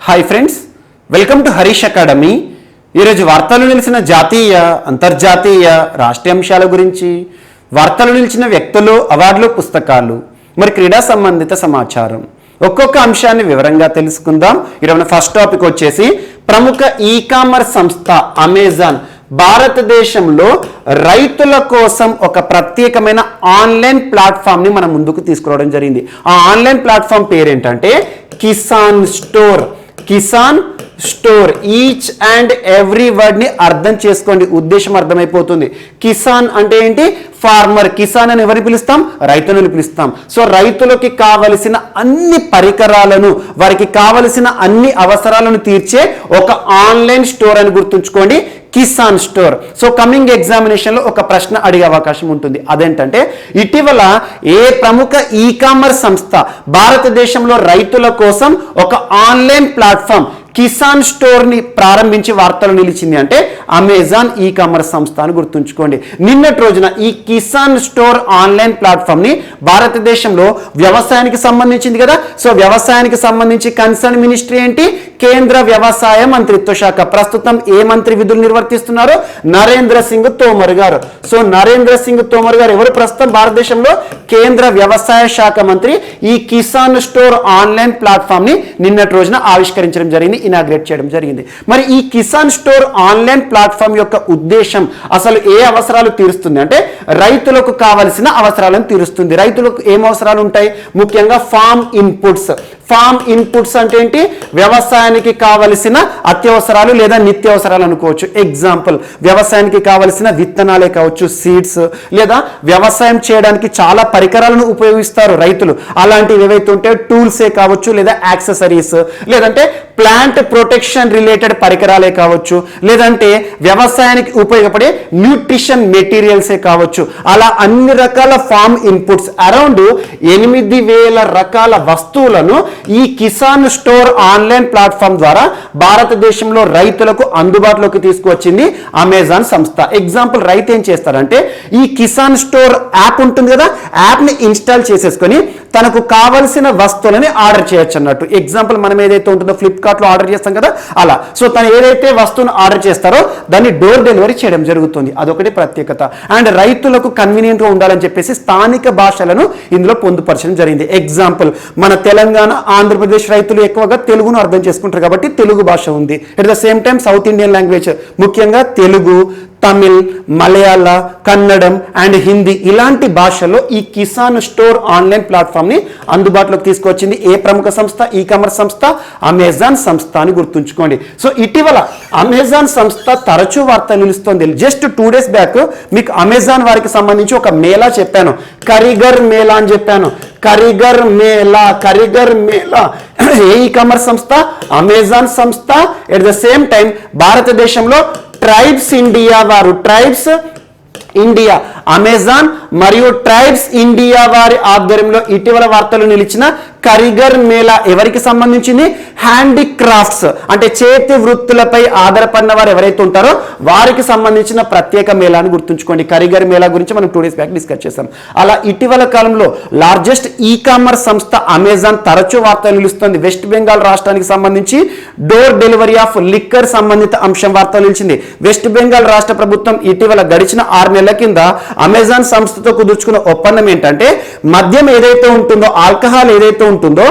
Hi friends, welcome to Harish academy. ఈరోజు వార్తలు నిలిచిన జాతీయ అంతర్జాతీయ రాష్ట్రీయ అంశాల గురించి, వార్తలు నిలిచిన వ్యక్తులు, అవార్డులు, పుస్తకాలు, మరి క్రీడా సంబంధిత సమాచారం ఒక్కొక్క అంశాన్ని వివరంగా తెలుసుకుందాం. ఈరోజు ఫస్ట్ టాపిక్ వచ్చేసి ప్రముఖ ఈ కామర్స్ సంస్థ అమెజాన్ భారతదేశంలో రైతుల కోసం ఒక ప్రత్యేకమైన ఆన్లైన్ ప్లాట్ఫామ్ ని మనం ముందుకు తీసుకురావడం జరిగింది. ఆ ఆన్లైన్ ప్లాట్ఫామ్ పేరేంటంటే Kisan store. Kisan store. Each and every word ని అర్థం చేసుకోండి, ఉద్దేశం అర్థమైపోతుంది. కిసాన్ అంటే ఏంటి? ఫార్మర్. కిసాన్ అని ఎవరిని పిలుస్తాం? రైతులను పిలుస్తాం. సో రైతులకి కావలసిన అన్ని పరికరాలను, వారికి కావలసిన అన్ని అవసరాలను తీర్చే ఒక ఆన్లైన్ స్టోర్ అని గుర్తుంచుకోండి, Kisan store. So coming examination లో ఒక ప్రశ్న అడిగే అవకాశం ఉంటుంది. అదేంటంటే ఇటీవల ఏ ప్రముఖ ఈ కామర్స్ సంస్థ భారతదేశంలో రైతుల కోసం ఒక ఆన్లైన్ ప్లాట్ఫామ్ కిసాన్ స్టోర్ ని ప్రారంభించి వార్తలు నిలిచింది అంటే అమెజాన్ ఈ కామర్స్ సంస్థ అని గుర్తుంచుకోండి. నిన్నటి రోజున ఈ కిసాన్ స్టోర్ ఆన్లైన్ ప్లాట్ఫామ్ ని భారతదేశంలో వ్యవసాయానికి సంబంధించింది కదా. సో వ్యవసాయానికి సంబంధించి కన్సర్న్ మినిస్ట్రీ ఏంటి? కేంద్ర వ్యవసాయ మంత్రిత్వ శాఖ. ప్రస్తుతం ఏ మంత్రి విధులు నిర్వర్తిస్తున్నారు? నరేంద్ర సింగ్ తోమర్ గారు. సో నరేంద్ర సింగ్ తోమర్ గారు ఎవరు? ప్రస్తుతం భారతదేశంలో కేంద్ర వ్యవసాయ శాఖ మంత్రి. ఈ కిసాన్ స్టోర్ ఆన్లైన్ ప్లాట్ఫామ్ ని నిన్నటి రోజున ఆవిష్కరించడం జరిగింది, ఇనాగ్రేట్ చేయడం జరిగింది. మరి ఈ కిసాన్ స్టోర్ ఆన్లైన్ ప్లాట్ఫామ్ యొక్క ఉద్దేశం అసలు ఏ అవసరాలు తీరుస్తుంది అంటే రైతులకు కావలసిన అవసరాలను తీరుస్తుంది. రైతులకు ఏం అవసరాలు ఉంటాయి? ముఖ్యంగా ఫార్మ్ ఇన్పుట్స్. ఫార్మ్ ఇన్పుట్స్ అంటే ఏంటి? వ్యవసాయానికి కావలసిన అత్యవసరాలు లేదా నిత్యావసరాలు అనుకోవచ్చు. ఎగ్జాంపుల్, వ్యవసాయానికి కావలసిన విత్తనాలే కావచ్చు, సీడ్స్, లేదా వ్యవసాయం చేయడానికి చాలా పరికరాలను ఉపయోగిస్తారు రైతులు. అలాంటివి ఏవైతే ఉంటాయో టూల్సే కావచ్చు, లేదా యాక్సెసరీస్, లేదంటే ప్లాంట్ ప్రొటెక్షన్ రిలేటెడ్ పరికరాలే కావచ్చు, లేదంటే వ్యవసాయానికి ఉపయోగపడే న్యూట్రిషన్ మెటీరియల్సే కావచ్చు. అలా అన్ని రకాల ఫార్మ్ ఇన్పుట్స్ అరౌండ్ 8,000 రకాల వస్తువులను ఈ కిసాన్ స్టోర్ ఆన్లైన్ ప్లాట్ఫామ్ ద్వారా భారతదేశంలో రైతులకు అందుబాటులోకి తీసుకువచ్చింది అమెజాన్ సంస్థ. ఎగ్జాంపుల్, రైతు ఏం చేస్తారంటే ఈ కిసాన్ స్టోర్ యాప్ ఉంటుంది కదా, యాప్ ని ఇన్స్టాల్ చేసేసుకొని తనకు కావలసిన వస్తువులని ఆర్డర్ చేయొచ్చు అన్నట్టు. ఎగ్జాంపుల్, మనం ఏదైతే ఉంటుందో ఫ్లిప్కార్ట్ లో ఆర్డర్ చేస్తాం కదా, అలా. సో తను ఏదైతే వస్తువును ఆర్డర్ చేస్తారో దాన్ని డోర్ డెలివరీ చేయడం జరుగుతుంది. అదొకటి ప్రత్యేకత. అండ్ రైతులకు కన్వీనియంట్ గా ఉండాలని చెప్పేసి స్థానిక భాషలను ఇందులో పొందుపరచడం జరిగింది. ఎగ్జాంపుల్, మన తెలంగాణ, ఆంధ్రప్రదేశ్ రైతులు ఎక్కువగా తెలుగును అర్థం చేసుకుంటారు కాబట్టి తెలుగు భాష ఉంది. At the same time south Indian language, ముఖ్యంగా తెలుగు, తమిళ్, మలయాళ, కన్నడం అండ్ హిందీ ఇలాంటి భాషల్లో ఈ కిసాన్ స్టోర్ ఆన్లైన్ ప్లాట్ఫామ్ ని అందుబాటులోకి తీసుకొచ్చింది ఏ ప్రముఖ సంస్థ? ఈ కామర్స్ సంస్థ అమెజాన్ సంస్థ అని గుర్తుంచుకోండి. సో ఇటీవల అమెజాన్ సంస్థ తరచూ వార్త నిలుస్తోంది. జస్ట్ 2 days బ్యాక్ మీకు అమెజాన్ వారికి సంబంధించి ఒక మేళా చెప్పాను, కరిగర్ మేళా అని చెప్పాను. కరిగర్ మేళా, కరిగర్ మేళా ఏ ఈ కామర్స్ సంస్థ? అమెజాన్ సంస్థ. ఎట్ ద సేమ్ టైం భారతదేశంలో ట్రైబ్స్ ఇండియా వారు, ట్రైబ్స్ ఇండియా, అమెజాన్ మరియు ట్రైబ్స్ ఇండియా వారి ఆధ్వర్యంలో ఇటీవల వార్తలు నిలిచిన కరిగర్ మేళా ఎవరికి సంబంధించింది? హ్యాండీక్రాఫ్ట్స్ అంటే చేతి వృత్తులపై ఆధారపడిన వారు ఎవరైతే ఉంటారో వారికి సంబంధించిన ప్రత్యేక మేళా అని గుర్తుంచుకోండి. కరిగర్ మేళా గురించి మనం 2 days బ్యాక్ డిస్కస్ చేసాం. అలా ఇటీవల కాలంలో లార్జెస్ట్ ఈ కామర్స్ సంస్థ అమెజాన్ తరచూ వార్తలు నిలుస్తుంది. వెస్ట్ బెంగాల్ రాష్ట్రానికి సంబంధించి డోర్ డెలివరీ ఆఫ్ లిక్కర్ సంబంధిత అంశం వార్తలు నిలిచింది. వెస్ట్ బెంగాల్ రాష్ట్ర ప్రభుత్వం ఇటీవల గడిచిన 6 నెలల కింద అమెజాన్ సంస్థతో కుదుర్చుకున్న ఒప్పందం ఏంటంటే మద్యం ఏదైతే ఉంటుందో, ఆల్కహాల్ ఏదైతే ఉంటుందో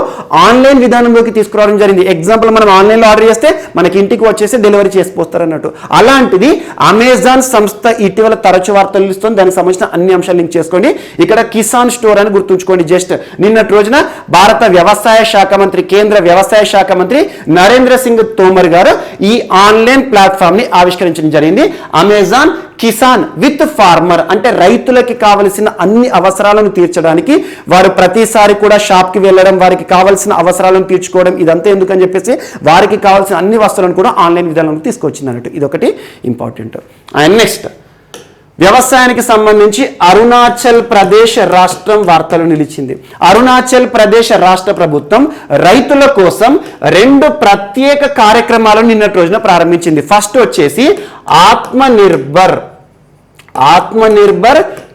ఆన్లైన్ విధానంలోకి తీసుకురావడం జరిగింది. ఎగ్జాంపుల్, మనం ఆన్లైన్ లో ఆర్డర్ చేస్తే మనకి ఇంటికి వచ్చేసి డెలివరీ చేసిపోస్తారు అన్నట్టు. అలాంటిది అమెజాన్ సంస్థ ఇటీవల తరచు వార్తలు నిలుస్తుంది. దానికి సంబంధించిన అన్ని అంశాలు లింక్ చేసుకోండి. ఇక్కడ కిసాన్ స్టోర్ అని గుర్తుంచుకోండి. జస్ట్ నిన్నటి రోజున భారత వ్యవసాయ శాఖ మంత్రి, కేంద్ర వ్యవసాయ శాఖ మంత్రి నరేంద్ర సింగ్ తోమర్ గారు ఈ ఆన్లైన్ ప్లాట్ఫామ్ ని ఆవిష్కరించడం జరిగింది. అమెజాన్ కిసాన్ విత్ ఫార్మర్ అంటే రైతులకి కావలసిన అన్ని అవసరాలను తీర్చడానికి వారు ప్రతిసారి కూడా షాప్ కి వెళ్ళడం, వారికి కావాల్సిన అవసరాలను తీర్చుకోవడం, ఇదంతా ఎందుకని చెప్పేసి వారికి కావాల్సిన అన్ని వస్తువులను కూడా ఆన్లైన్ విధానంలో తీసుకొచ్చింది అన్నట్టు. ఇదొకటి ఇంపార్టెంట్. అండ్ నెక్స్ట్, వ్యవసాయానికి సంబంధించి అరుణాచల్ ప్రదేశ్ రాష్ట్రం వార్తలు నిలిచింది. అరుణాచల్ ప్రదేశ్ రాష్ట్ర ప్రభుత్వం రైతుల కోసం 2 ప్రత్యేక కార్యక్రమాలను నిన్నటి రోజున ప్రారంభించింది. ఫస్ట్ వచ్చేసి ఆత్మనిర్భర్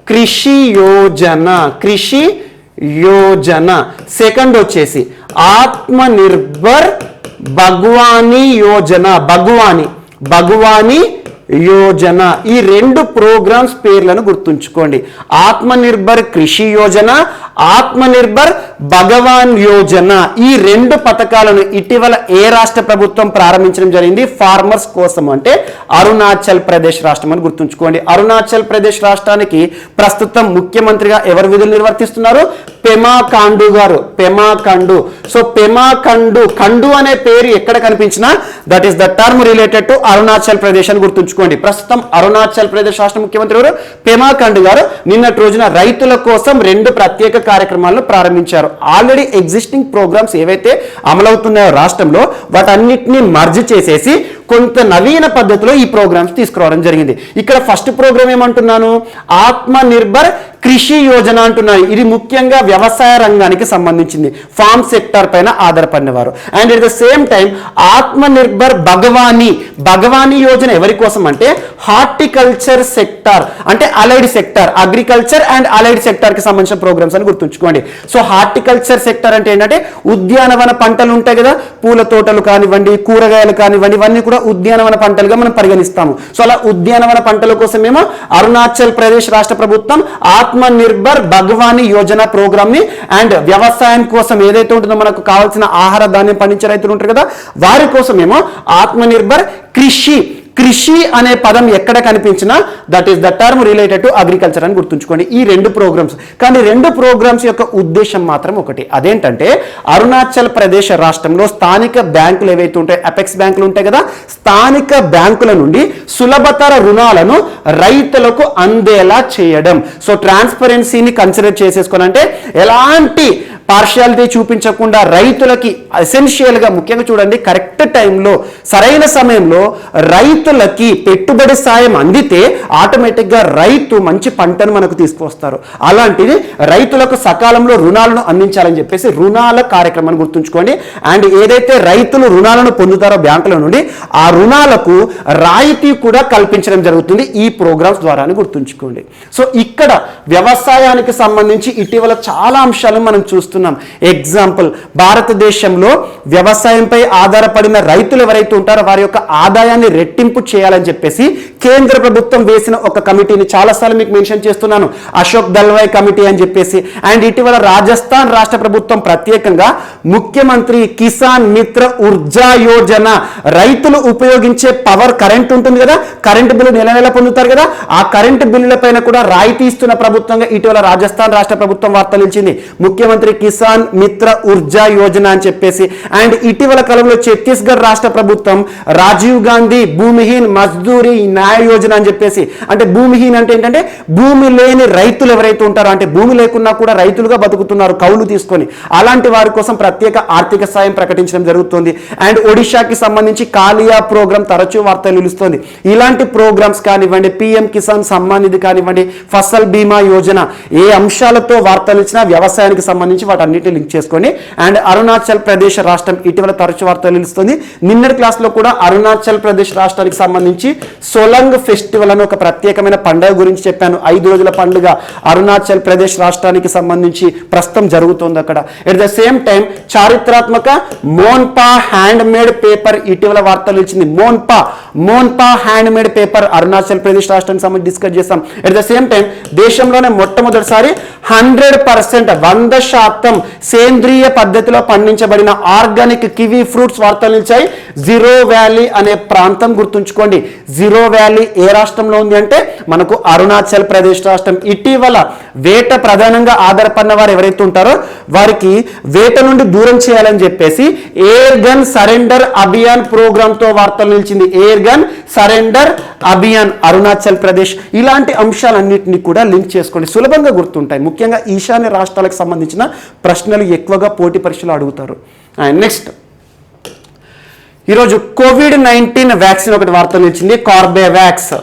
కృషి యోజన. సెకండ్ వచ్చేసి ఆత్మనిర్భర్ భగవానీ యోజన, భగవానీ యోజన, ఈ రెండు ప్రోగ్రామ్స్ పేర్లను గుర్తుంచుకోండి. ఆత్మనిర్భర్ కృషి యోజన, ఆత్మనిర్భర్ భగవాన్ యోజన, ఈ రెండు పథకాలను ఇటీవల ఏ రాష్ట్ర ప్రభుత్వం ప్రారంభించడం జరిగింది ఫార్మర్స్ కోసం అంటే అరుణాచల్ ప్రదేశ్ రాష్ట్రం అని గుర్తుంచుకోండి. అరుణాచల్ ప్రదేశ్ రాష్ట్రానికి ప్రస్తుతం ముఖ్యమంత్రిగా ఎవరు విధులు నిర్వర్తిస్తున్నారు? పెమా ఖండు గారు, పెమా ఖండు. సో పెమా ఖండు, ఖండు అనే పేరు ఎక్కడ కనిపించినా that is the term related to Arunachal Pradesh అని గుర్తుంచుకోండి. ప్రస్తుతం అరుణాచల్ ప్రదేశ్ రాష్ట్ర ముఖ్యమంత్రి ఎవరు? పెమా ఖండు గారు. నిన్నటి రోజున రైతుల కోసం 2 ప్రత్యేక కార్యక్రమాలను ప్రారంభించారు. ఆల్రెడీ ఎగ్జిస్టింగ్ ప్రోగ్రామ్స్ ఏవైతే అమలవుతున్నాయో రాష్ట్రంలో వాటన్నిటిని మర్జ్ చేసేసి కొంత నవీన పద్ధతిలో ఈ ప్రోగ్రామ్స్ తీసుకురావడం జరిగింది. ఇక్కడ ఫస్ట్ ప్రోగ్రామ్ ఏమంటున్నాను? ఆత్మనిర్భర్ కృషి యోజన అంటున్నాను. ఇది ముఖ్యంగా వ్యవసాయ రంగానికి సంబంధించింది, ఫార్మ్ సెక్టర్ పైన ఆధారపడిన వారు. And at the same time Atmanirbhar Bagwani Yojana ఎవరి కోసం అంటే హార్టికల్చర్ సెక్టార్ అంటే allied sector, agriculture and allied sector కి సంబంధించిన ప్రోగ్రామ్స్ అని గుర్తుంచుకోండి. సో హార్టికల్చర్ సెక్టర్ అంటే ఏంటంటే ఉద్యానవన పంటలు ఉంటాయి కదా, పూల తోటలు కానివ్వండి, కూరగాయలు కానివ్వండి, ఇవన్నీ కూడా ఉద్యానవన పంటలుగా మనం పరిగణిస్తాము. సో అలా ఉద్యానవన పంటల కోసమేమో అరుణాచల్ ప్రదేశ్ రాష్ట్ర ప్రభుత్వం ఆత్మనిర్భర్ భగవానీ యోజన ప్రోగ్రామ్ ని అండ్ వ్యవసాయం కోసం ఏదైతే ఉంటుందో మనకు కావాల్సిన ఆహార ధాన్యం పండించే రైతులు ఉంటారు కదా వారి కోసమేమో ఆత్మనిర్భర్ కృషి అనే పదం ఎక్కడ కనిపించినా that is the term related to agriculture అని గుర్తుంచుకోండి. ఈ 2 ప్రోగ్రామ్స్, కానీ 2 ప్రోగ్రామ్స్ యొక్క ఉద్దేశం మాత్రం ఒకటి. అదేంటంటే అరుణాచల్ ప్రదేశ్ రాష్ట్రంలో స్థానిక బ్యాంకులు ఏవైతే ఉంటాయో, అపెక్స్ బ్యాంకులు ఉంటాయి కదా, స్థానిక బ్యాంకుల నుండి సులభతర రుణాలను రైతులకు అందేలా చేయడం. సో ట్రాన్స్పరెన్సీని కన్సిడర్ చేసేసుకొని అంటే ఎలాంటి పార్షియాలిటీ చూపించకుండా రైతులకి ఎసెన్షియల్ గా ముఖ్యంగా చూడండి, కరెక్ట్ టైంలో సరైన సమయంలో రైతులకి పెట్టుబడి సాయం అందితే ఆటోమేటిక్ గా రైతు మంచి పంటను మనకు తీసుకొస్తారు. అలాంటిది రైతులకు సకాలంలో రుణాలను అందించాలని చెప్పేసి రుణాల కార్యక్రమాన్ని గుర్తుంచుకోండి. అండ్ ఏదైతే రైతులు రుణాలను పొందుతారో బ్యాంకుల నుండి ఆ రుణాలకు రాయితీ కూడా కల్పించడం జరుగుతుంది ఈ ప్రోగ్రామ్స్ ద్వారా అని గుర్తుంచుకోండి. సో ఇక్కడ వ్యవసాయానికి సంబంధించి ఇటీవల చాలా అంశాలను మనం చూస్తున్నాం. ఎగ్జాంపుల్, భారతదేశంలో వ్యవసాయంపై ఆధారపడిన రైతులు ఎవరైతే ఉంటారో వారి యొక్క ఆదాయాన్ని రెట్టింపు చేయాలని చెప్పేసి కేంద్ర ప్రభుత్వం వేసిన ఒక కమిటీని చాలాసార్లు మీకు మెన్షన్ చేస్తున్నాను, అశోక్ దల్వాయ్ కమిటీ అని చెప్పేసి. అండ్ ఇటీవల రాజస్థాన్ రాష్ట్ర ప్రభుత్వం ప్రత్యేకంగా ముఖ్యమంత్రి కిసాన్ మిత్ర ఊర్జా యోజన, రైతులు ఉపయోగించే పవర్ కరెంట్ ఉంటుంది కదా, కరెంటు బిల్లు నెల నెల పొందుతారు కదా, ఆ కరెంటు బిల్లుల పైన కూడా రాయితీ ఇస్తున్న ప్రభుత్వంగా ఇటీవల రాజస్థాన్ రాష్ట్ర ప్రభుత్వం వార్తలు ఇచ్చింది, ముఖ్యమంత్రి కిసాన్ మిత్ర ఊర్జా యోజన అని చెప్పేసి. అండ్ ఇటీవల కాలంలో ఛత్తీస్గఢ్ రాష్ట్ర ప్రభుత్వం రాజీవ్ గాంధీ భూమిహీన్ మజ్దూరి న్యాయ యోజన అని చెప్పేసి, అంటే భూమిహీన్ అంటే ఏంటంటే భూమి లేని రైతులు ఎవరైతే ఉంటారో, అంటే భూమి లేకున్నా కూడా రైతులుగా బతుకుతున్నారు కౌలు తీసుకొని, అలాంటి వారి కోసం ప్రత్యేక ఆర్థిక సాయం ప్రకటించడం జరుగుతుంది. అండ్ ఒడిశాకి సంబంధించి కాలియా ప్రోగ్రామ్ తరచూ వార్తలు నిలుస్తుంది. ఇలాంటి ప్రోగ్రామ్స్ కానివ్వండి, పిఎం కిసాన్ సమ్మాన్ నిధి కానివ్వండి, ఫసల్ బీమా యోజన, ఏ అంశాలతో వార్తలు ఇచ్చినా వ్యవసాయానికి సంబంధించి వాటన్నిటిని లింక్ చేసుకొని. అండ్ అరుణాచల్ ప్రదేశ్ రాష్ట్రం ఇటీవల తరచూ వార్తలు నిలుస్తుంది. నిన్నటి క్లాస్లో కూడా అరుణాచల్ ప్రదేశ్ రాష్ట్రానికి సంబంధించి సోలంగ్ ఫెస్టివల్ అని ఒక ప్రత్యేకమైన పండుగ గురించి చెప్పాను. 5 రోజుల పండుగ అరుణాచల్ ప్రదేశ్ రాష్ట్రానికి సంబంధించి ప్రస్తుతం జరుగుతుంది అక్కడ. ఎట్ ద సేమ్ టైం చారిత్రాత్మక మోన్పా హ్యాండ్ మేడ్ పేపర్ ఇటీవల వార్తలు ఇచ్చింది. Monpa handmade paper Arunachal Pradesh రాష్ట్రానికి సంబంధించి డిస్కస్ చేస్తాం. ఎట్ ద సేమ్ టైం దేశంలోనే మొట్టమొదటిసారి 100% సేంద్రియ పద్ధతిలో పండించబడిన ఆర్గానిక్ కివీ ఫ్రూట్స్ వార్తలు నిలిచాయి. జీరో వ్యాలీ అనే ప్రాంతం గుర్తుంచుకోండి. జీరో వ్యాలీ ఏ రాష్ట్రంలో ఉంది అంటే మనకు అరుణాచల్ ప్రదేశ్ రాష్ట్రం. ఇటీవల వేట ప్రధానంగా ఆధారపడిన వారు ఎవరైతే ఉంటారో వారికి వేట నుండి దూరం చేయాలని చెప్పేసి air gun surrender Abhiyan program తో వార్తలు నిలిచింది. Air gun surrender Abhiyan Arunachal Pradesh. ఇలాంటి అంశాలన్నింటినీ కూడా లింక్ చేసుకోండి, సులభంగా గుర్తుంటాయి. ముఖ్యంగా ఈశాన్య రాష్ట్రాలకు సంబంధించిన ప్రశ్నలు ఎక్కువగా పోటీ పరీక్షలు అడుగుతారు. నెక్స్ట్, ఈరోజు కోవిడ్-19 వ్యాక్సిన్ ఒకటి వార్తలు ఇచ్చింది. కార్బేవాక్స్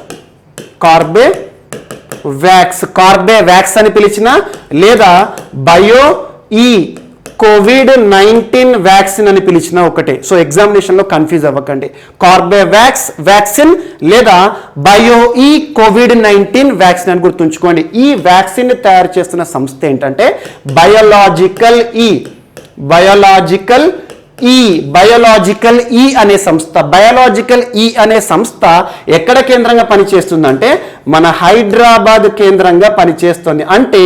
అని పిలిచిన లేదా కోవిడ్-19 వ్యాక్సిన్ అని పిలిచిన ఒకటే. సో ఎగ్జామినేషన్లో కన్ఫ్యూజ్ అవ్వకండి. కార్బేవాక్స్ వ్యాక్సిన్ లేదా కోవిడ్-19 వ్యాక్సిన్ అని గుర్తుంచుకోండి. ఈ వ్యాక్సిన్ తయారు చేస్తున్న సంస్థ ఏంటంటే బయోలాజికల్ ఈ బయోలాజికల్ ఈ అనే సంస్థ, బయోలాజికల్ ఈ అనే సంస్థ ఎక్కడ కేంద్రంగా పనిచేస్తుందంటే మన హైదరాబాద్ కేంద్రంగా పనిచేస్తుంది. అంటే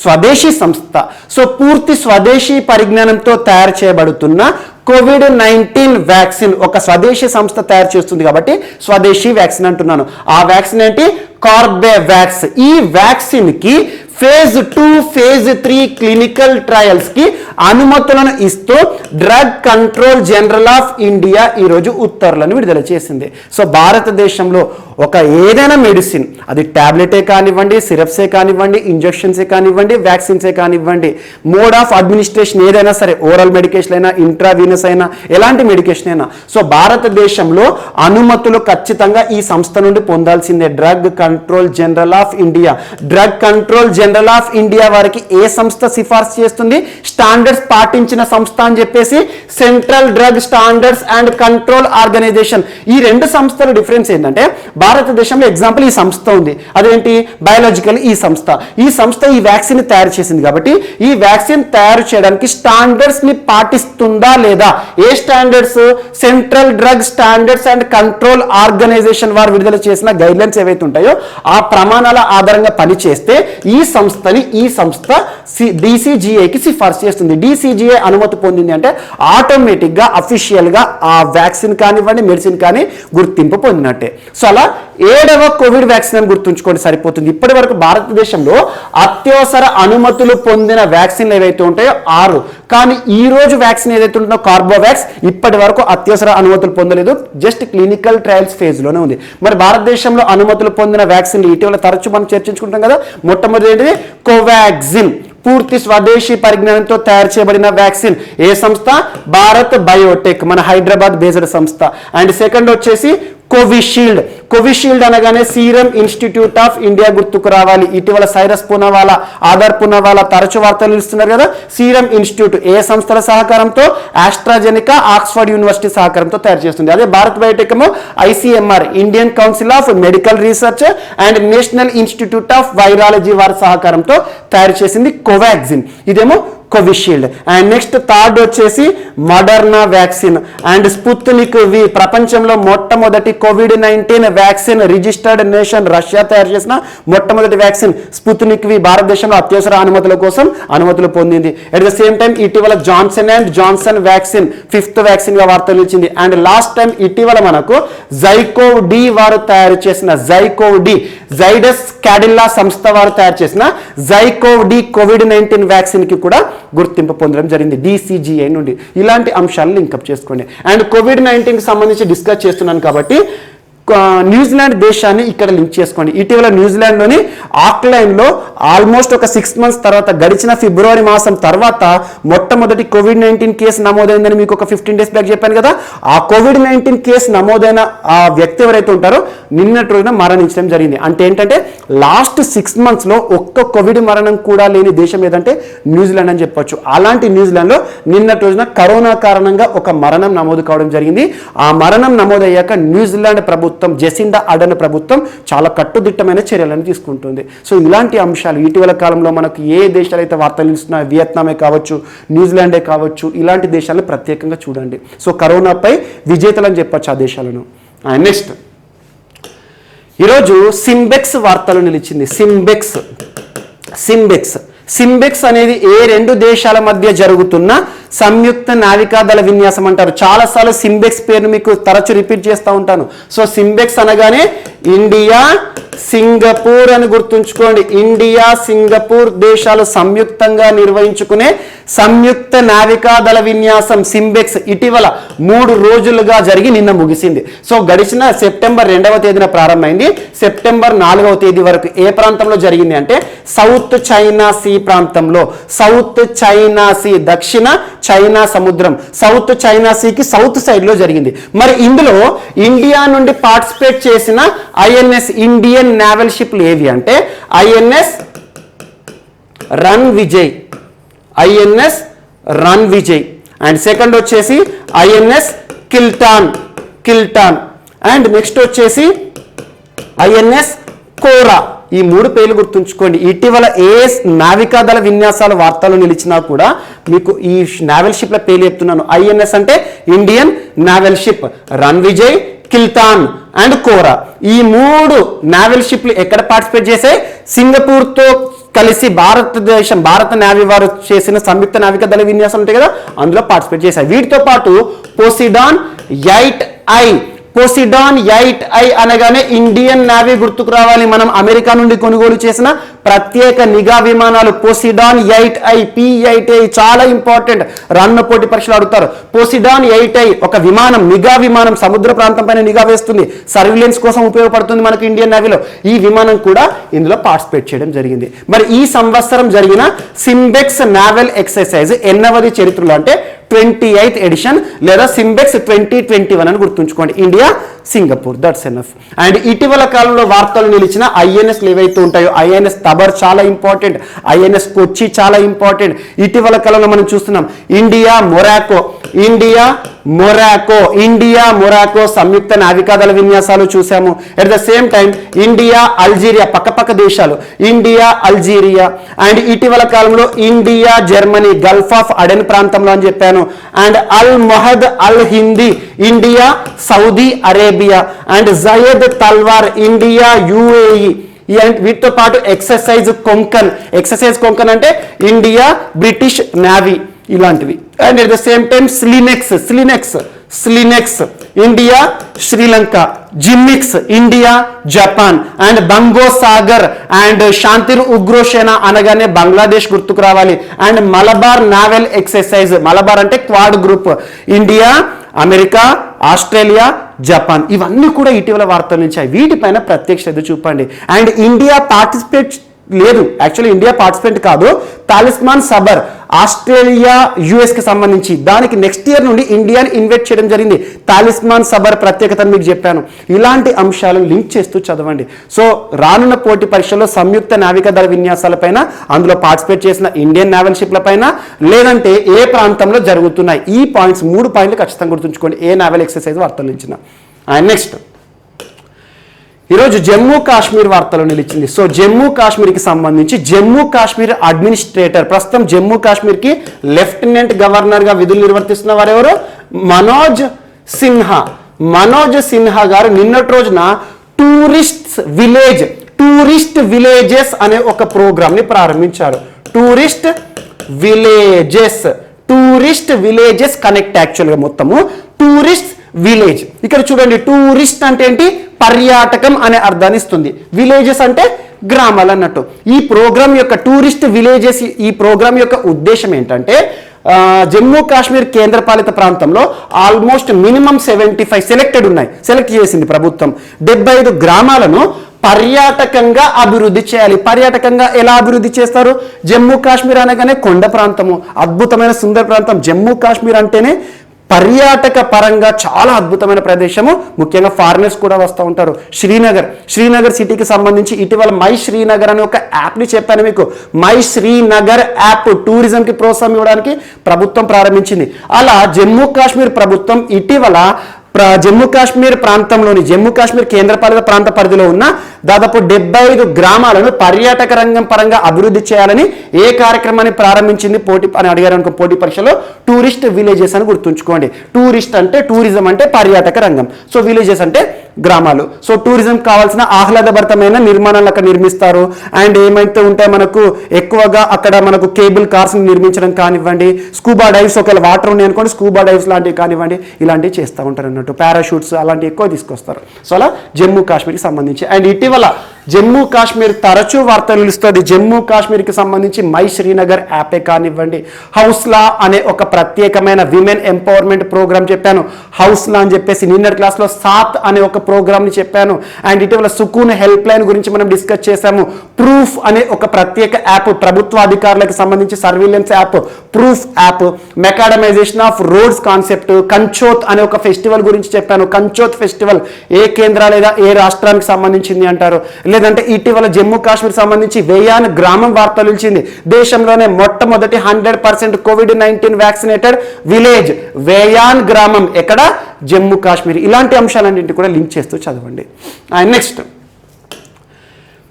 స్వదేశీ సంస్థ. సో పూర్తి స్వదేశీ పరిజ్ఞానంతో తయారు చేయబడుతున్న కోవిడ్-19 వ్యాక్సిన్ ఒక స్వదేశీ సంస్థ తయారు చేస్తుంది కాబట్టి స్వదేశీ వ్యాక్సిన్ అంటున్నాను. ఆ వ్యాక్సిన్ ఏంటి? కార్బేవాక్స్. ఈ వ్యాక్సిన్ కి ఫేజ్ 2, ఫేజ్ 3 క్లినికల్ ట్రయల్స్ కి అనుమతులను ఇస్తూ drug control general of India ఈరోజు ఉత్తర్వులను విడుదల చేసింది. సో భారతదేశంలో ఒక ఏదైనా మెడిసిన్, అది టాబ్లెటే కానివ్వండి, సిరప్సే కానివ్వండి, ఇంజెక్షన్సే కానివ్వండి, వ్యాక్సిన్సే కానివ్వండి, మోడ్ ఆఫ్ అడ్మినిస్ట్రేషన్ ఏదైనా సరే, ఓరల్ మెడికేషన్ అయినా, ఇంట్రావీనస్ అయినా, ఎలాంటి మెడికేషన్ అయినా, సో భారతదేశంలో అనుమతులు ఖచ్చితంగా ఈ సంస్థ నుండి పొందాల్సిందే. Drug control general of India. Drug control general of India వారికి ఏ సంస్థ సిఫార్సు చేస్తుంది? స్టాండర్డ్స్ పాటించిన సంస్థ అని చెప్పేసి central drug standards and control organisation. ఈ రెండు సంస్థల డిఫరెన్స్ ఏంటంటే భారతదేశంలో ఎగ్జాంపుల్ ఈ సంస్థ ఉంది, అదేంటి? బయోలాజికల్ ఈ సంస్థ. ఈ సంస్థ ఈ వ్యాక్సిన్ తయారు చేసింది కాబట్టి ఈ వ్యాక్సిన్ తయారు చేయడానికి స్టాండర్డ్స్ ని పాటిస్తుందా లేదా? ఏ standards? Central drug standards and control organisation వారు విడుదల చేసిన గైడ్లైన్స్ ఏవైతే ఉంటాయో ఆ ప్రమాణాల ఆధారంగా పనిచేస్తే ఈ సంస్థ DCGIకి సిఫార్సు చేస్తుంది. DCGI అనుమతి పొందింది అంటే ఆటోమేటిక్ గా అఫీషియల్ గా ఆ వ్యాక్సిన్ కానివ్వండి, మెడిసిన్ కానీ గుర్తింపు పొందినట్టే. సో అలా 7వ కోవిడ్ వ్యాక్సిన్ అని గుర్తుంచుకోండి సరిపోతుంది. ఇప్పటి వరకు భారతదేశంలో అత్యవసర అనుమతులు పొందిన వ్యాక్సిన్లు ఏవైతే ఉంటాయో 6. కానీ ఈ రోజు వ్యాక్సిన్ ఏదైతే ఉంటుందో కార్బోవాక్స్ ఇప్పటి వరకు అత్యవసర అనుమతులు పొందలేదు, జస్ట్ క్లినికల్ ట్రయల్స్ ఫేజ్ లోనే ఉంది. మరి భారతదేశంలో అనుమతులు పొందిన వ్యాక్సిన్లు ఇటీవల తరచు మనం చర్చించుకుంటాం కదా. మొట్టమొదటి ఏంటిది? కోవాక్సిన్. పూర్తి స్వదేశీ పరిజ్ఞానంతో తయారు చేయబడిన వ్యాక్సిన్. ఏ సంస్థ? భారత్ బయోటెక్, మన హైదరాబాద్ బేస్డ్ సంస్థ. అండ్ సెకండ్ వచ్చేసి కోవిషీల్డ్. కోవిషీల్డ్ అనగానే సీరం ఇన్స్టిట్యూట్ ఆఫ్ ఇండియా గుర్తుకు రావాలి. ఇటీవల సైరస్ పూనావాలా, ఆధార్ పూనావాలా తరచు వార్తలు ఇస్తున్నారు కదా. సీరం ఇన్స్టిట్యూట్ ఏ సంస్థల సహకారంతో? ఆస్ట్రాజెనికా, ఆక్స్ఫర్డ్ యూనివర్సిటీ సహకారంతో తయారు చేస్తుంది. అదే భారత్ బయోటెక్ ఏమో ICMR, Indian council of medical research and national institute of virology వారి సహకారంతో తయారు చేసింది కోవాక్సిన్. ఇదేమో కోవిషీల్డ్. అండ్ నెక్స్ట్ థర్డ్ వచ్చేసి మోడర్నా వ్యాక్సిన్ అండ్ స్పుత్నిక్ వి. ప్రపంచంలో మొట్టమొదటి COVID-19 vaccine registered nation Russia తయారు చేసిన మొట్టమొదటి వ్యాక్సిన్ స్పుత్నిక్ వి భారతదేశంలో అత్యవసర అనుమతుల కోసం అనుమతులు పొందింది. అట్ ద సేమ్ టైం ఇటీవల జాన్సన్ వ్యాక్సిన్ 5th వ్యాక్సిన్ గా వార్తలు ఇచ్చింది. అండ్ లాస్ట్ టైం ఇటీవల మనకు జైకోవ్ డి వారు తయారు చేసిన జైడస్ క్యాడిల్లా సంస్థ వారు తయారు చేసిన జైకోవ్ డి కోవిడ్-19 వ్యాక్సిన్ కి కూడా గుర్తింపు పొందడం జరిగింది DCGI నుండి. ఇలాంటి అంశాలను లింకప్ చేసుకోండి. అండ్ కోవిడ్-19 కి సంబంధించి డిస్కస్ చేస్తున్నాను కాబట్టి న్యూజిలాండ్ దేశాన్ని ఇక్కడ లింక్ చేసుకోండి. ఇటీవల న్యూజిలాండ్లోని ఆక్లాండ్లో ఆల్మోస్ట్ ఒక 6 months తర్వాత, గడిచిన ఫిబ్రవరి మాసం తర్వాత మొట్టమొదటి కోవిడ్-19 కేసు నమోదైందని మీకు ఒక 15 days బ్యాక్ చెప్పాను కదా. ఆ కోవిడ్-19 కేసు నమోదైన ఆ వ్యక్తి ఎవరైతే ఉంటారో నిన్నటి రోజున మరణించడం జరిగింది. అంటే ఏంటంటే లాస్ట్ 6 months ఒక్క కోవిడ్ మరణం కూడా లేని దేశం ఏదంటే న్యూజిలాండ్ అని చెప్పొచ్చు. అలాంటి న్యూజిలాండ్లో నిన్నటి రోజున కరోనా కారణంగా ఒక మరణం నమోదు కావడం జరిగింది. ఆ మరణం నమోదయ్యాక న్యూజిలాండ్ ప్రభుత్వం, జెసిండా అర్డర్న్ ప్రభుత్వం చాలా కట్టుదిట్టమైన చర్యలను తీసుకుంటుంది. సో ఇలాంటి అంశాలు ఇటీవల కాలంలో మనకు ఏ దేశాలు అయితే వార్తలు ఇస్తున్నాయో, వియత్నామే కావచ్చు, న్యూజిలాండే కావచ్చు, ఇలాంటి దేశాలను ప్రత్యేకంగా చూడండి. సో కరోనాపై విజేతలు అని చెప్పొచ్చు ఆ దేశాలను. నెక్స్ట్ ఈరోజు సింబెక్స్ వార్తలు నిలిచింది. సింబెక్స్ అనేది ఏ 2 దేశాల మధ్య జరుగుతున్న సంయుక్త నావికాదళ విన్యాసం అంటారు. చాలాసార్లు సింబెక్స్ పేరును మీకు తరచు రిపీట్ చేస్తూ ఉంటాను. సో సింబెక్స్ అనగానే ఇండియా, సింగపూర్ అని గుర్తుంచుకోండి. ఇండియా, సింగపూర్ దేశాలు సంయుక్తంగా నిర్వహించుకునే సంయుక్త నావికాదళ విన్యాసం సింబెక్స్ ఇటీవల 3 రోజులుగా జరిగి నిన్న ముగిసింది. సో గడిచిన సెప్టెంబర్ 2వ తేదీన ప్రారంభమైంది. సెప్టెంబర్ 4వ తేదీ వరకు ఏ ప్రాంతంలో జరిగింది అంటే సౌత్ చైనా సీ ప్రాంతంలో. సౌత్ చైనా సీ, దక్షిణ చైనా సముద్రం, సౌత్ చైనా సీకి సౌత్ సైడ్ లో జరిగింది. మరి ఇందులో ఇండియా నుండి పార్టిసిపేట్ చేసిన INS ఇండియన్ నేవల్ షిప్లు ఏవి అంటే INS run Vijay, and second వచ్చేసి INS కిల్టాన్, అండ్ నెక్స్ట్ వచ్చేసి INS ఈ 3 పేర్లు గుర్తుంచుకోండి. ఇటీవల ఏ నావికాదళ విన్యాసాల వార్తలు నిలిచినా కూడా మీకు ఈ నావెల్ షిప్ల పేర్లు చెప్తున్నాను. ఐఎన్ఎస్ అంటే Indian naval ship, Ranvijay, Kiltan and Kora. ఈ 3 నావెల్ షిప్లు ఎక్కడ పార్టిసిపేట్ చేశాయి? సింగపూర్తో కలిసి భారత నేవీ వారు చేసిన సంయుక్త నావికాదళ విన్యాసం ఉంటాయి కదా, అందులో పార్టిసిపేట్ చేశాయి. వీటితో పాటు పోసిడాన్ 8I, పోసిడాన్ 8I అనగానే ఇండియన్ నేవీ గుర్తుకు రావాలి. మనం అమెరికా నుండి కొనుగోలు చేసిన ప్రత్యేక నిఘా విమానాలు పోసిడాన్ 8I, P8I చాలా ఇంపార్టెంట్. రానున్న పోటీ పరీక్షలు అడుగుతారు. పోసిడాన్ 8I ఒక విమానం, నిఘా విమానం, సముద్ర ప్రాంతం పైన నిఘా వేస్తుంది, సర్విలెన్స్ కోసం ఉపయోగపడుతుంది మనకు ఇండియన్ నేవీలో. ఈ విమానం కూడా ఇందులో పార్టిసిపేట్ చేయడం జరిగింది. మరి ఈ సంవత్సరం జరిగిన సింబెక్స్ నావెల్ ఎక్సర్సైజ్ ఎన్నవది చరిత్రలో అంటే 28th ఎడిషన్ లేదా సింబెక్స్ 2021 అని గుర్తుంచుకోండి. India, Singapore, that's enough. And ఇటీవల కాలంలో వార్తలు నిలిచిన ఐఎన్ఎస్లు ఏవైతే ఉంటాయో, ఐఎన్ఎస్ తబర్ చాలా ఇంపార్టెంట్, ఐఎన్ఎస్ కొచ్చి చాలా ఇంపార్టెంట్. ఇటీవల కాలంలో మనం చూస్తున్నాం ఇండియా మొరాకో సంయుక్త నావికాదళ విన్యాసాలు చూసాము. At the same time India, Algeria, పక్కపక్క దేశాలు, ఇండియా, అల్జీరియా. అండ్ ఇటీవల కాలంలో India, Germany, Gulf of Aden ప్రాంతంలో అని చెప్పాను. And Al Mohed Al Hindi, India, Saudi Arabia. And Zayed Talwar, India, UAE. వీటితో పాటు ఎక్సర్సైజ్ కొంకన్ అంటే ఇండియా, బ్రిటిష్ నేవీ ఇలాంటివి. And at the same time SLINEX India, Sri Lanka, JIMEX India, Japan. And Bongosagar and Shantir Ogroshena అనగానే బంగ్లాదేశ్ గుర్తుకు రావాలి. And Malabar novel exercise, Malabar అంటే quad group, India, America, Australia, Japan. ఇవన్నీ కూడా ఇటీవల వార్తల నుంచి వీటిపైన ప్రత్యక్ష శ్రద్ధ చూపండి. అండ్ ఇండియా పార్టిసిపేట్ లేదు, యాక్చువల్లీ ఇండియా పార్టిసిపెంట్ కాదు. తాలిస్మాన్ సబర్ ఆస్ట్రేలియా, యుఎస్కి సంబంధించి దానికి నెక్స్ట్ ఇయర్ నుండి ఇండియాని ఇన్వైట్ చేయడం జరిగింది. తాలిస్మాన్ సబర్ ప్రత్యేకతను మీకు చెప్పాను. ఇలాంటి అంశాలను లింక్ చేస్తూ చదవండి. సో రానున్న పోటీ పరీక్షల్లో సంయుక్త నావికాదళ విన్యాసాలపైన, అందులో పార్టిసిపేట్ చేసిన ఇండియన్ నావల్ షిప్ల పైన, లేదంటే ఏ ప్రాంతంలో జరుగుతున్నాయి, ఈ పాయింట్స్ 3 పాయింట్లు ఖచ్చితంగా గుర్తుంచుకోండి ఏ నావల్ ఎక్సర్సైజ్ వార్తలు ఇచ్చిన. అండ్ నెక్స్ట్ ఈరోజు జమ్మూ కాశ్మీర్ వార్తలు నిలిచింది. సో జమ్మూ కాశ్మీర్కి సంబంధించి జమ్మూ కాశ్మీర్ అడ్మినిస్ట్రేటర్, ప్రస్తుతం జమ్మూ కాశ్మీర్కి లెఫ్టినెంట్ గవర్నర్గా విధులు నిర్వర్తిస్తున్న వారు ఎవరు? మనోజ్ సిన్హా గారు నిన్నటి రోజున టూరిస్ట్ విలేజెస్ అనే ఒక ప్రోగ్రామ్ని ప్రారంభించారు. టూరిస్ట్ విలేజెస్ కనెక్ట్, యాక్చువల్గా మొత్తము టూరిస్ట్ విలేజ్. ఇక్కడ చూడండి, టూరిస్ట్ అంటే ఏంటి? పర్యాటకం అనే అర్థాన్ని ఇస్తుంది. విలేజెస్ అంటే గ్రామాలు అన్నట్టు. ఈ ప్రోగ్రామ్ యొక్క టూరిస్ట్ విలేజెస్, ఈ ప్రోగ్రామ్ యొక్క ఉద్దేశం ఏంటంటే జమ్మూ కాశ్మీర్ కేంద్రపాలిత ప్రాంతంలో ఆల్మోస్ట్ మినిమం 75 సెలెక్ట్ చేసింది ప్రభుత్వం. 75 గ్రామాలను పర్యాటకంగా అభివృద్ధి చేయాలి. పర్యాటకంగా ఎలా అభివృద్ధి చేస్తారు? జమ్మూ కాశ్మీర్ అనగానే కొండ ప్రాంతము, అద్భుతమైన సుందర ప్రాంతం. జమ్మూ కాశ్మీర్ అంటేనే పర్యాటక పరంగా చాలా అద్భుతమైన ప్రదేశము, ముఖ్యంగా ఫారినర్స్ కూడా వస్తూ ఉంటారు. శ్రీనగర్ సిటీకి సంబంధించి ఇటీవల మై శ్రీనగర్ అనే ఒక యాప్ని చెప్పాను మీకు. మై శ్రీనగర్ యాప్ టూరిజంకి ప్రోత్సాహం ఇవ్వడానికి ప్రభుత్వం ప్రారంభించింది. అలా జమ్మూ కాశ్మీర్ ప్రభుత్వం ఇటీవల జమ్మూ కాశ్మీర్ ప్రాంతంలోని, జమ్మూ కాశ్మీర్ కేంద్రపాలిత ప్రాంత పరిధిలో ఉన్న దాదాపు 75 గ్రామాలను పర్యాటక రంగం పరంగా అభివృద్ధి చేయాలని ఏ కార్యక్రమాన్ని ప్రారంభించింది పోటీ అని అడిగారు అనుకో పోటీ పరీక్షలో, టూరిస్ట్ విలేజెస్ అని గుర్తుంచుకోండి. టూరిస్ట్ అంటే టూరిజం అంటే పర్యాటక రంగం, సో విలేజెస్ అంటే గ్రామాలు. సో టూరిజం కావాల్సిన ఆహ్లాదభరితమైన నిర్మాణాలు అక్కడ నిర్మిస్తారు. అండ్ ఏమైతే ఉంటాయి మనకు ఎక్కువగా అక్కడ మనకు కేబుల్ కార్స్ నిర్మించడం కానివ్వండి, స్కూబా డైవ్స్, ఒకవేళ వాటర్ ఉన్నాయి అనుకోండి స్కూబా డైవ్స్ లాంటివి కానివ్వండి, ఇలాంటివి చేస్తూ ఉంటారు అన్నట్టు. పారాషూట్స్ అలాంటివి ఎక్కువ తీసుకొస్తారు. సో అలా జమ్మూ కాశ్మీర్కి సంబంధించి. అండ్ ఇటీవల జమ్మూ కాశ్మీర్ తరచూ వార్తలు నిలుస్తుంది. జమ్మూ కాశ్మీర్కి సంబంధించి మై శ్రీనగర్ యాపే కానివ్వండి, హౌస్లా అనే ఒక ప్రత్యేకమైన విమెన్ ఎంపవర్మెంట్ ప్రోగ్రామ్ చెప్పాను. హౌస్లా అని చెప్పేసి నిన్నటి క్లాస్లో సాత్ అనే ఒక ప్రోగ్రామ్ని చెప్పాను. అండ్ ఇటీవల సుకూన్ హెల్ప్ లైన్ గురించి మనం డిస్కస్ చేశాము. ప్రూఫ్ అనే ఒక ప్రత్యేక యాప్, ప్రభుత్వ అధికారులకు సంబంధించి surveillance app, proof app, macadamisation of roads concept, Kanchoth అనే ఒక ఫెస్టివల్ గురించి చెప్పాను. కంచోత్ ఫెస్టివల్ ఏ కేంద్ర లేదా ఏ రాష్ట్రానికి సంబంధించింది అంటారు. లేదంటే ఇటీవల జమ్మూ కాశ్మీర్ సంబంధించి వేయాన్ గ్రామం వార్తలు నిలిచింది. దేశంలోనే మొట్టమొదటి 100% COVID-19 వ్యాక్సినేటెడ్ విలేజ్ వేయాన్ గ్రామం ఎక్కడ? జమ్మూ కాశ్మీర్. ఇలాంటి అంశాలన్నింటినీ కూడా లింక్ చేస్తూ చదవండి. And next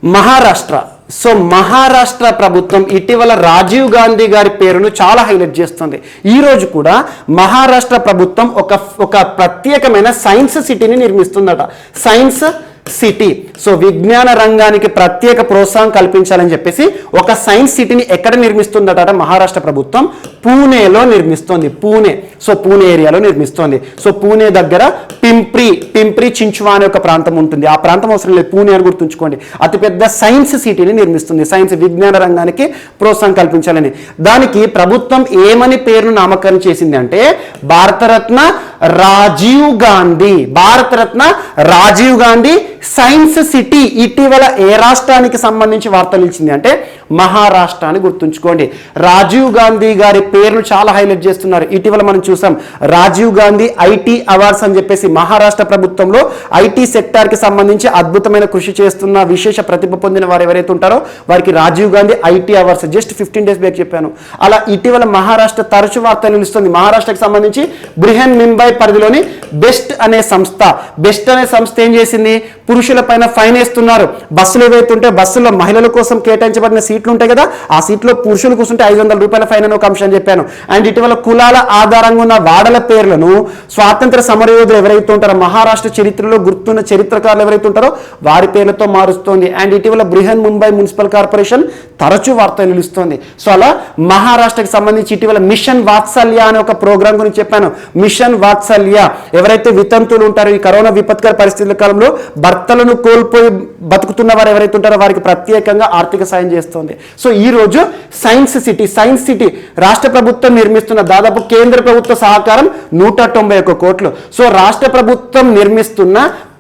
Maharashtra. So Maharashtra ప్రభుత్వం ఇటీవల రాజీవ్ గాంధీ గారి పేరును చాలా హైలైట్ చేస్తుంది. ఈ రోజు కూడా మహారాష్ట్ర ప్రభుత్వం ఒక ప్రత్యేకమైన సైన్స్ సిటీని నిర్మిస్తుందట. Science city. సో విజ్ఞాన రంగానికి ప్రత్యేక ప్రోత్సాహం కల్పించాలని చెప్పేసి ఒక సైన్స్ సిటీని ఎక్కడ నిర్మిస్తుందట మహారాష్ట్ర ప్రభుత్వం? పూణేలో నిర్మిస్తోంది. పూణే. సో పూణే ఏరియాలో నిర్మిస్తోంది. సో పూణే దగ్గర పింప్రి చించువా అనే ఒక ప్రాంతం ఉంటుంది. ఆ ప్రాంతం అవసరం లేదు, పూణే అని గుర్తుంచుకోండి. అతిపెద్ద సైన్స్ సిటీని నిర్మిస్తుంది. సైన్స్ విజ్ఞాన రంగానికి ప్రోత్సాహం కల్పించాలని. దానికి ప్రభుత్వం ఏమని పేరును నామకరణం చేసింది అంటే భారతరత్న రాజీవ్ గాంధీ సైన్స్ సిటీ. ఇటీవల ఏ రాష్ట్రానికి సంబంధించి వార్తలు ఇచ్చింది అంటే మహారాష్ట్ర అని గుర్తుంచుకోండి. రాజీవ్ గాంధీ గారి పేరును చాలా హైలైట్ చేస్తున్నారు. ఇటీవల మనం చూసాం రాజీవ్ గాంధీ ఐటీ అవార్డ్స్ అని చెప్పేసి మహారాష్ట్ర ప్రభుత్వంలో ఐటీ సెక్టార్ కి సంబంధించి అద్భుతమైన కృషి చేస్తున్న విశేష ప్రతిభ పొందిన వారు ఎవరైతే ఉంటారో వారికి Rajiv Gandhi IT awards just 15 days back చెప్పాను. అలా ఇటీవల మహారాష్ట్ర తరచు వార్తలు నిలుస్తుంది. మహారాష్ట్రకి సంబంధించి బృహన్ ముంబై పరిధిలోని బెస్ట్ అనే సంస్థ ఏం చేసింది? పురుషుల పైన ఫైన్ వేస్తున్నారు. బస్సులు ఏవైతే ఉంటే బస్సులో మహిళల కోసం కేటాయించబడిన సీట్లు ఉంటాయి కదా, ఆ సీట్లో పురుషులు కూర్చుంటే 500 రూపాయల ఫైన్ అని ఒక అంశం చెప్పాను. అండ్ ఇటీవల కులాల ఆధారంగా ఉన్న వాడల పేర్లను స్వాతంత్ర సమరయోధులు ఎవరైతే ఉంటారో మహారాష్ట్ర చరిత్రలో గుర్తున్న చరిత్రకారులు ఎవరైతే ఉంటారో వారి పేర్లతో మారుస్తోంది. అండ్ ఇటీవల బృహన్ ముంబై మున్సిపల్ కార్పొరేషన్ తరచూ వార్తలు నిలుస్తోంది. సో అలా మహారాష్ట్రకి సంబంధించి ఇటీవల మిషన్ వాత్సల్య అనే ఒక ప్రోగ్రాం గురించి చెప్పాను. మిషన్ వాత్సల్య ఎవరైతే వితంతువులు ఉంటారో ఈ కరోనా విపత్కర పరిస్థితుల కాలంలో భర్తలను కోల్పోయి బతుకుతున్న వారు ఎవరైతే ఉంటారో వారికి ప్రత్యేకంగా ఆర్థిక సాయం చేస్తోంది. సో ఈ రోజు సైన్స్ సిటీ రాష్ట్ర ప్రభుత్వం నిర్మిస్తున్న దాదాపు కేంద్ర ప్రభుత్వ సహకారం 191 కోట్లు. సో రాష్ట్ర ప్రభుత్వం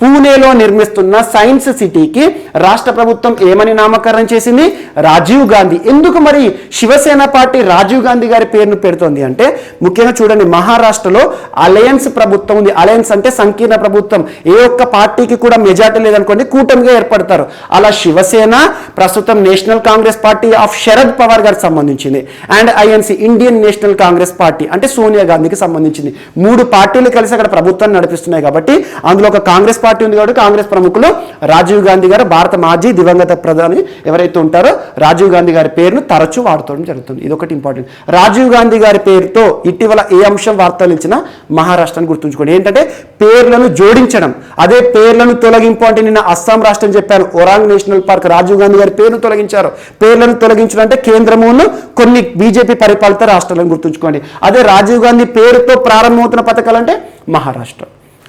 పూణేలో నిర్మిస్తున్న సైన్స్ సిటీకి రాష్ట్ర ప్రభుత్వం ఏమని నామకరణం చేసింది? రాజీవ్ గాంధీ. ఎందుకు మరి శివసేన పార్టీ రాజీవ్ గాంధీ గారి పేరును పెడుతోంది అంటే ముఖ్యంగా చూడండి, మహారాష్ట్రలో అలయన్స్ ప్రభుత్వం ఉంది. అలయన్స్ అంటే సంకీర్ణ ప్రభుత్వం. ఏ ఒక్క పార్టీకి కూడా మెజార్టీ లేదనుకోండి, కూటమిగా ఏర్పడతారు. అలా శివసేన ప్రస్తుతం national Congress party of Sharad Pawar గారికి సంబంధించింది. And INC Indian national Congress party అంటే సోనియా గాంధీకి సంబంధించింది. 3 పార్టీలు కలిసి అక్కడ ప్రభుత్వాన్ని నడిపిస్తున్నాయి. కాబట్టి అందులో ఒక కాంగ్రెస్ పార్టీ ఉంది కాబట్టి కాంగ్రెస్ ప్రముఖులు రాజీవ్ గాంధీ గారు భారత మాజీ దివంగత ప్రధాని ఎవరైతే ఉంటారో రాజీవ్ గాంధీ గారి పేరును తరచూ వాడుకోవడం జరుగుతుంది. ఇది ఒకటి ఇంపార్టెంట్. రాజీవ్ గాంధీ గారి పేరుతో ఇటీవల ఏ అంశం వార్తలు ఇచ్చినా మహారాష్ట్రాన్ని గుర్తుంచుకోండి. ఏంటంటే పేర్లను జోడించడం. అదే పేర్లను తొలగింపు అంటే నిన్న అస్సాం రాష్ట్రం చెప్పాను. ఒరాంగ్ నేషనల్ పార్క్ రాజీవ్ గాంధీ గారి పేరును తొలగించారు. పేర్లను తొలగించడం అంటే కేంద్రమును కొన్ని బీజేపీ పరిపాలిత రాష్ట్రాలను గుర్తుంచుకోండి. అదే రాజీవ్ గాంధీ పేరుతో ప్రారంభమవుతున్న పథకాలు అంటే Maharashtra.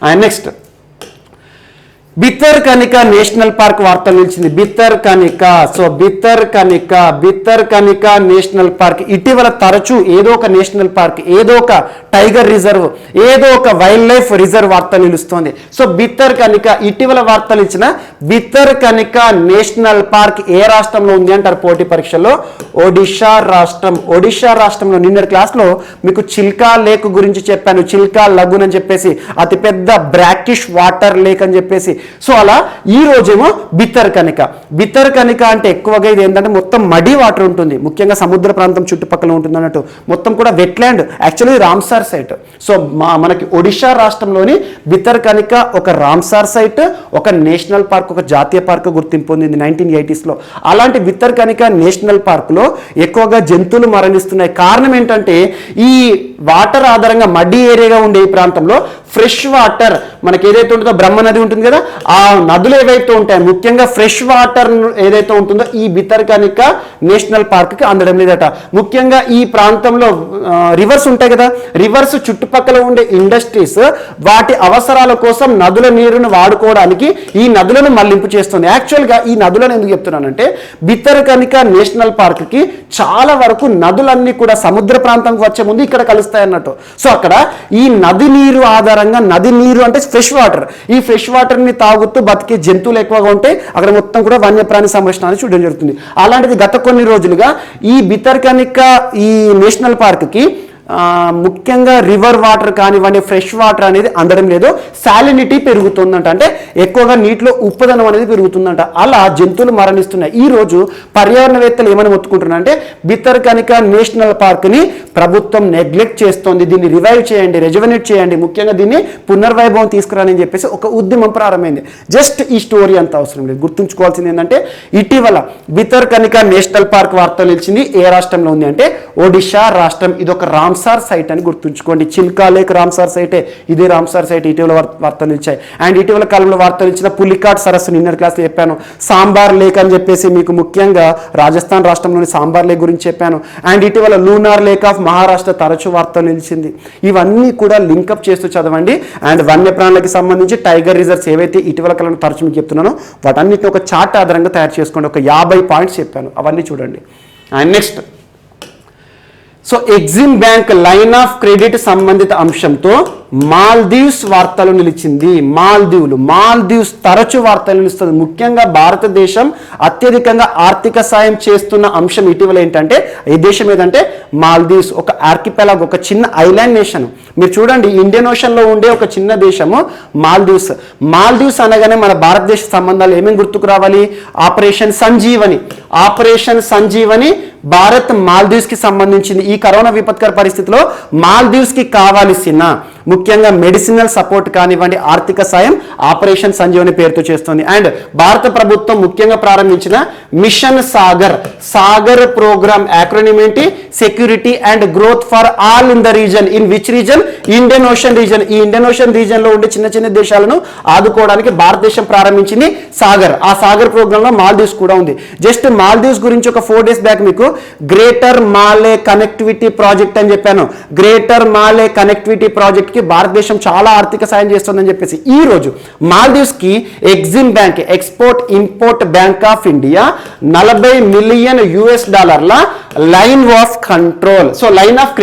And next Bhitarkanika national park వార్తలు నిలిచింది. Bhitarkanika. So Bhitarkanika national park ఇటీవల తరచూ ఏదో ఒక నేషనల్ పార్క్, ఏదో ఒక టైగర్ రిజర్వ్, ఏదో ఒక వైల్డ్ లైఫ్ రిజర్వ్ వార్త నిలుస్తోంది. సో బిత్తర్కనికా ఇటీవల వార్తలు ఇచ్చిన బిత్తర్కనికా నేషనల్ పార్క్ ఏ రాష్ట్రంలో ఉంది అంటారు పోటీ పరీక్షల్లో? ఒడిషా రాష్ట్రంలో. నిన్నటి క్లాస్లో మీకు చిల్కా లేక్ గురించి చెప్పాను. చిల్కా లగూన్ అని చెప్పేసి అతిపెద్ద బ్రాకిష్ వాటర్ లేక్ అని చెప్పేసి. సో అలా ఈ రోజేమో బిత్తర్కనిక అంటే ఎక్కువగా ఇది ఏంటంటే మొత్తం మడి వాటర్ ఉంటుంది. ముఖ్యంగా సముద్ర ప్రాంతం చుట్టుపక్కల ఉంటుంది అన్నట్టు. మొత్తం కూడా wetland. Actually Ramsar site. So మనకి ఒడిషా రాష్ట్రంలోని బిత్తర్కనిక ఒక రామ్సార్ సైట్, ఒక నేషనల్ పార్క్, ఒక జాతీయ పార్క్ గుర్తింపు పొందింది 1980s. అలాంటి బిత్తర్కనిక నేషనల్ పార్కులో ఎక్కువగా జంతువులు మరణిస్తున్నాయి. కారణం ఏంటంటే ఈ వాటర్ ఆధారంగా మడ్డి ఏరియాగా ఉండే ఈ ప్రాంతంలో ఫ్రెష్ వాటర్ మనకి ఏదైతే ఉంటుందో బ్రహ్మ నది ఉంటుంది కదా, ఆ నదులు ఏవైతే ఉంటాయో ముఖ్యంగా ఫ్రెష్ వాటర్ ఏదైతే ఉంటుందో ఈ బిత్తర్కనిక నేషనల్ పార్క్కి అందడం లేదట. ముఖ్యంగా ఈ ప్రాంతంలో రివర్స్ ఉంటాయి కదా, రివర్స్ చుట్టుపక్కల ఉండే ఇండస్ట్రీస్ వాటి అవసరాల కోసం నదుల నీరును వాడుకోవడానికి ఈ నదులను మళ్లింపు చేస్తుంది. యాక్చువల్గా ఈ నదులను ఎందుకు చెప్తున్నానంటే బిత్తర్కనిక నేషనల్ పార్క్కి చాలా వరకు నదులన్నీ కూడా సముద్ర ప్రాంతానికి వచ్చే ముందు ఇక్కడ కలుస్తాయి అన్నట్టు. సో అక్కడ ఈ నది నీరు ఆధారంగా, నది నీరు అంటే ఫ్రెష్ వాటర్, ఈ ఫ్రెష్ వాటర్ ని తాగుతూ బతికే జంతువులు ఎక్కువగా ఉంటాయి. అక్కడ మొత్తం కూడా వన్యప్రాణి సంరక్షణ చూడడం జరుగుతుంది. అలాంటిది గత కొన్ని రోజులుగా ఈ బిత్తర్కనిక ఈ నేషనల్ పార్క్ కి ముఖ్యంగా రివర్ వాటర్ కానివ్వండి, ఫ్రెష్ వాటర్ అనేది అందడం లేదు, సాలినిటీ పెరుగుతుందంట, అంటే ఎక్కువగా నీటిలో ఉప్పుదనం అనేది పెరుగుతుందంట. అలా జంతువులు మరణిస్తున్నాయి. ఈ రోజు పర్యావరణవేత్తలు ఏమని మొత్తుకుంటున్నారంటే భితర్కనిక నేషనల్ పార్క్ని ప్రభుత్వం నెగ్లెక్ట్ చేస్తోంది, దీన్ని రివైవ్ చేయండి, రెజ్యువనేట్ చేయండి, ముఖ్యంగా దీన్ని పునర్వైభవం తీసుకురాని చెప్పేసి ఒక ఉద్యమం ప్రారంభమైంది. జస్ట్ ఈ స్టోరీ అంత అవసరం లేదు, గుర్తుంచుకోవాల్సింది ఏంటంటే ఇటీవల భితర్కనిక నేషనల్ పార్క్ వార్తలు నిలిచింది. ఏ రాష్ట్రంలో ఉంది అంటే ఒడిషా రాష్ట్రం. ఇది ఒక రామ్సార్ సైట్ అని గుర్తుంచుకోండి. చిల్కా లేక్ రామ్సార్ సైటే, ఇదే రామ్సార్ సైట్ ఇటీవల వార్తలు ఇచ్చాయి. అండ్ ఇటీవల కాలంలో వార్తలు ఇచ్చిన పులికాట్ సరస్సు నిన్న క్లాస్లో చెప్పాను. సాంబార్ లేక్ అని చెప్పేసి మీకు ముఖ్యంగా రాజస్థాన్ రాష్ట్రంలోని సాంబార్ లేక్ గురించి చెప్పాను. అండ్ ఇటీవల లూనార్ లేక్ ఆఫ్ మహారాష్ట్ర తరచూ వార్తలు నిలిచింది. ఇవన్నీ కూడా లింకప్ చేస్తూ చదవండి. అండ్ వన్యప్రాణులకి సంబంధించి టైగర్ రిజర్వ్స్ ఏవైతే ఇటీవల కాలంలో తరచూ మీకు చెప్తున్నానో వాటన్నిటిని ఒక చార్ట్ ఆధారంగా తయారు చేసుకోండి. ఒక 50 పాయింట్స్ చెప్పాను, అవన్నీ చూడండి. And next, so Exim bank line of credit సంబంధిత అంశంతో మాల్దీవ్స్ వార్తలు నిలిచింది. మాల్దీవ్స్ తరచు వార్తలు నిలుస్తుంది. ముఖ్యంగా భారతదేశం అత్యధికంగా ఆర్థిక సాయం చేస్తున్న అంశం ఇటీవల ఏంటంటే ఈ దేశం ఏదంటే మాల్దీవ్స్. ఒక ఆర్కిపెలాగ్, ఒక చిన్న ఐలాండ్ నేషన్. మీరు చూడండి, ఇండియన్ ఓషన్లో ఉండే ఒక చిన్న దేశము మాల్దీవ్స్ అనగానే మన భారతదేశ సంబంధాలు ఏమేమి గుర్తుకు రావాలి? ఆపరేషన్ సంజీవని భారత్ మాల్దీవ్స్కి సంబంధించింది. ఈ కరోనా విపత్కర పరిస్థితిలో మాల్దీవ్స్కి కావాల్సిన ముఖ్యంగా మెడిసినల్ సపోర్ట్ కానివ్వండి, ఆర్థిక సాయం ఆపరేషన్ సంజీవని పేరుతో చేస్తుంది. అండ్ భారత ప్రభుత్వం ముఖ్యంగా ప్రారంభించిన మిషన్ సాగర్ ప్రోగ్రామ్ యాక్రోనిమ్ ఏంటి? Security and growth for all in the reason. In which reason? Indian ocean reason. ఈ ఇండియన్ ఓషన్ రీజన్ లో ఉండే చిన్న చిన్న దేశాలను ఆదుకోవడానికి భారతదేశం ప్రారంభించింది సాగర్. ఆ సాగర్ ప్రోగ్రామ్ లో మాల్దీవ్స్ కూడా ఉంది. జస్ట్ మాల్దీవ్స్ గురించి ఒక 4 days బ్యాక్ మీకు గ్రేటర్ మాలే కనెక్టివిటీ ప్రాజెక్ట్ అని చెప్పాను. గ్రేటర్ మాలే కనెక్టివిటీ ప్రాజెక్ట్ కి భారతదేశం చాలా ఆర్థిక సాయం చేస్తుందని చెప్పేసి ఈ రోజు మాల్దీవ్స్ కి Exim bank, export import bank of India $40 million line of control, so line of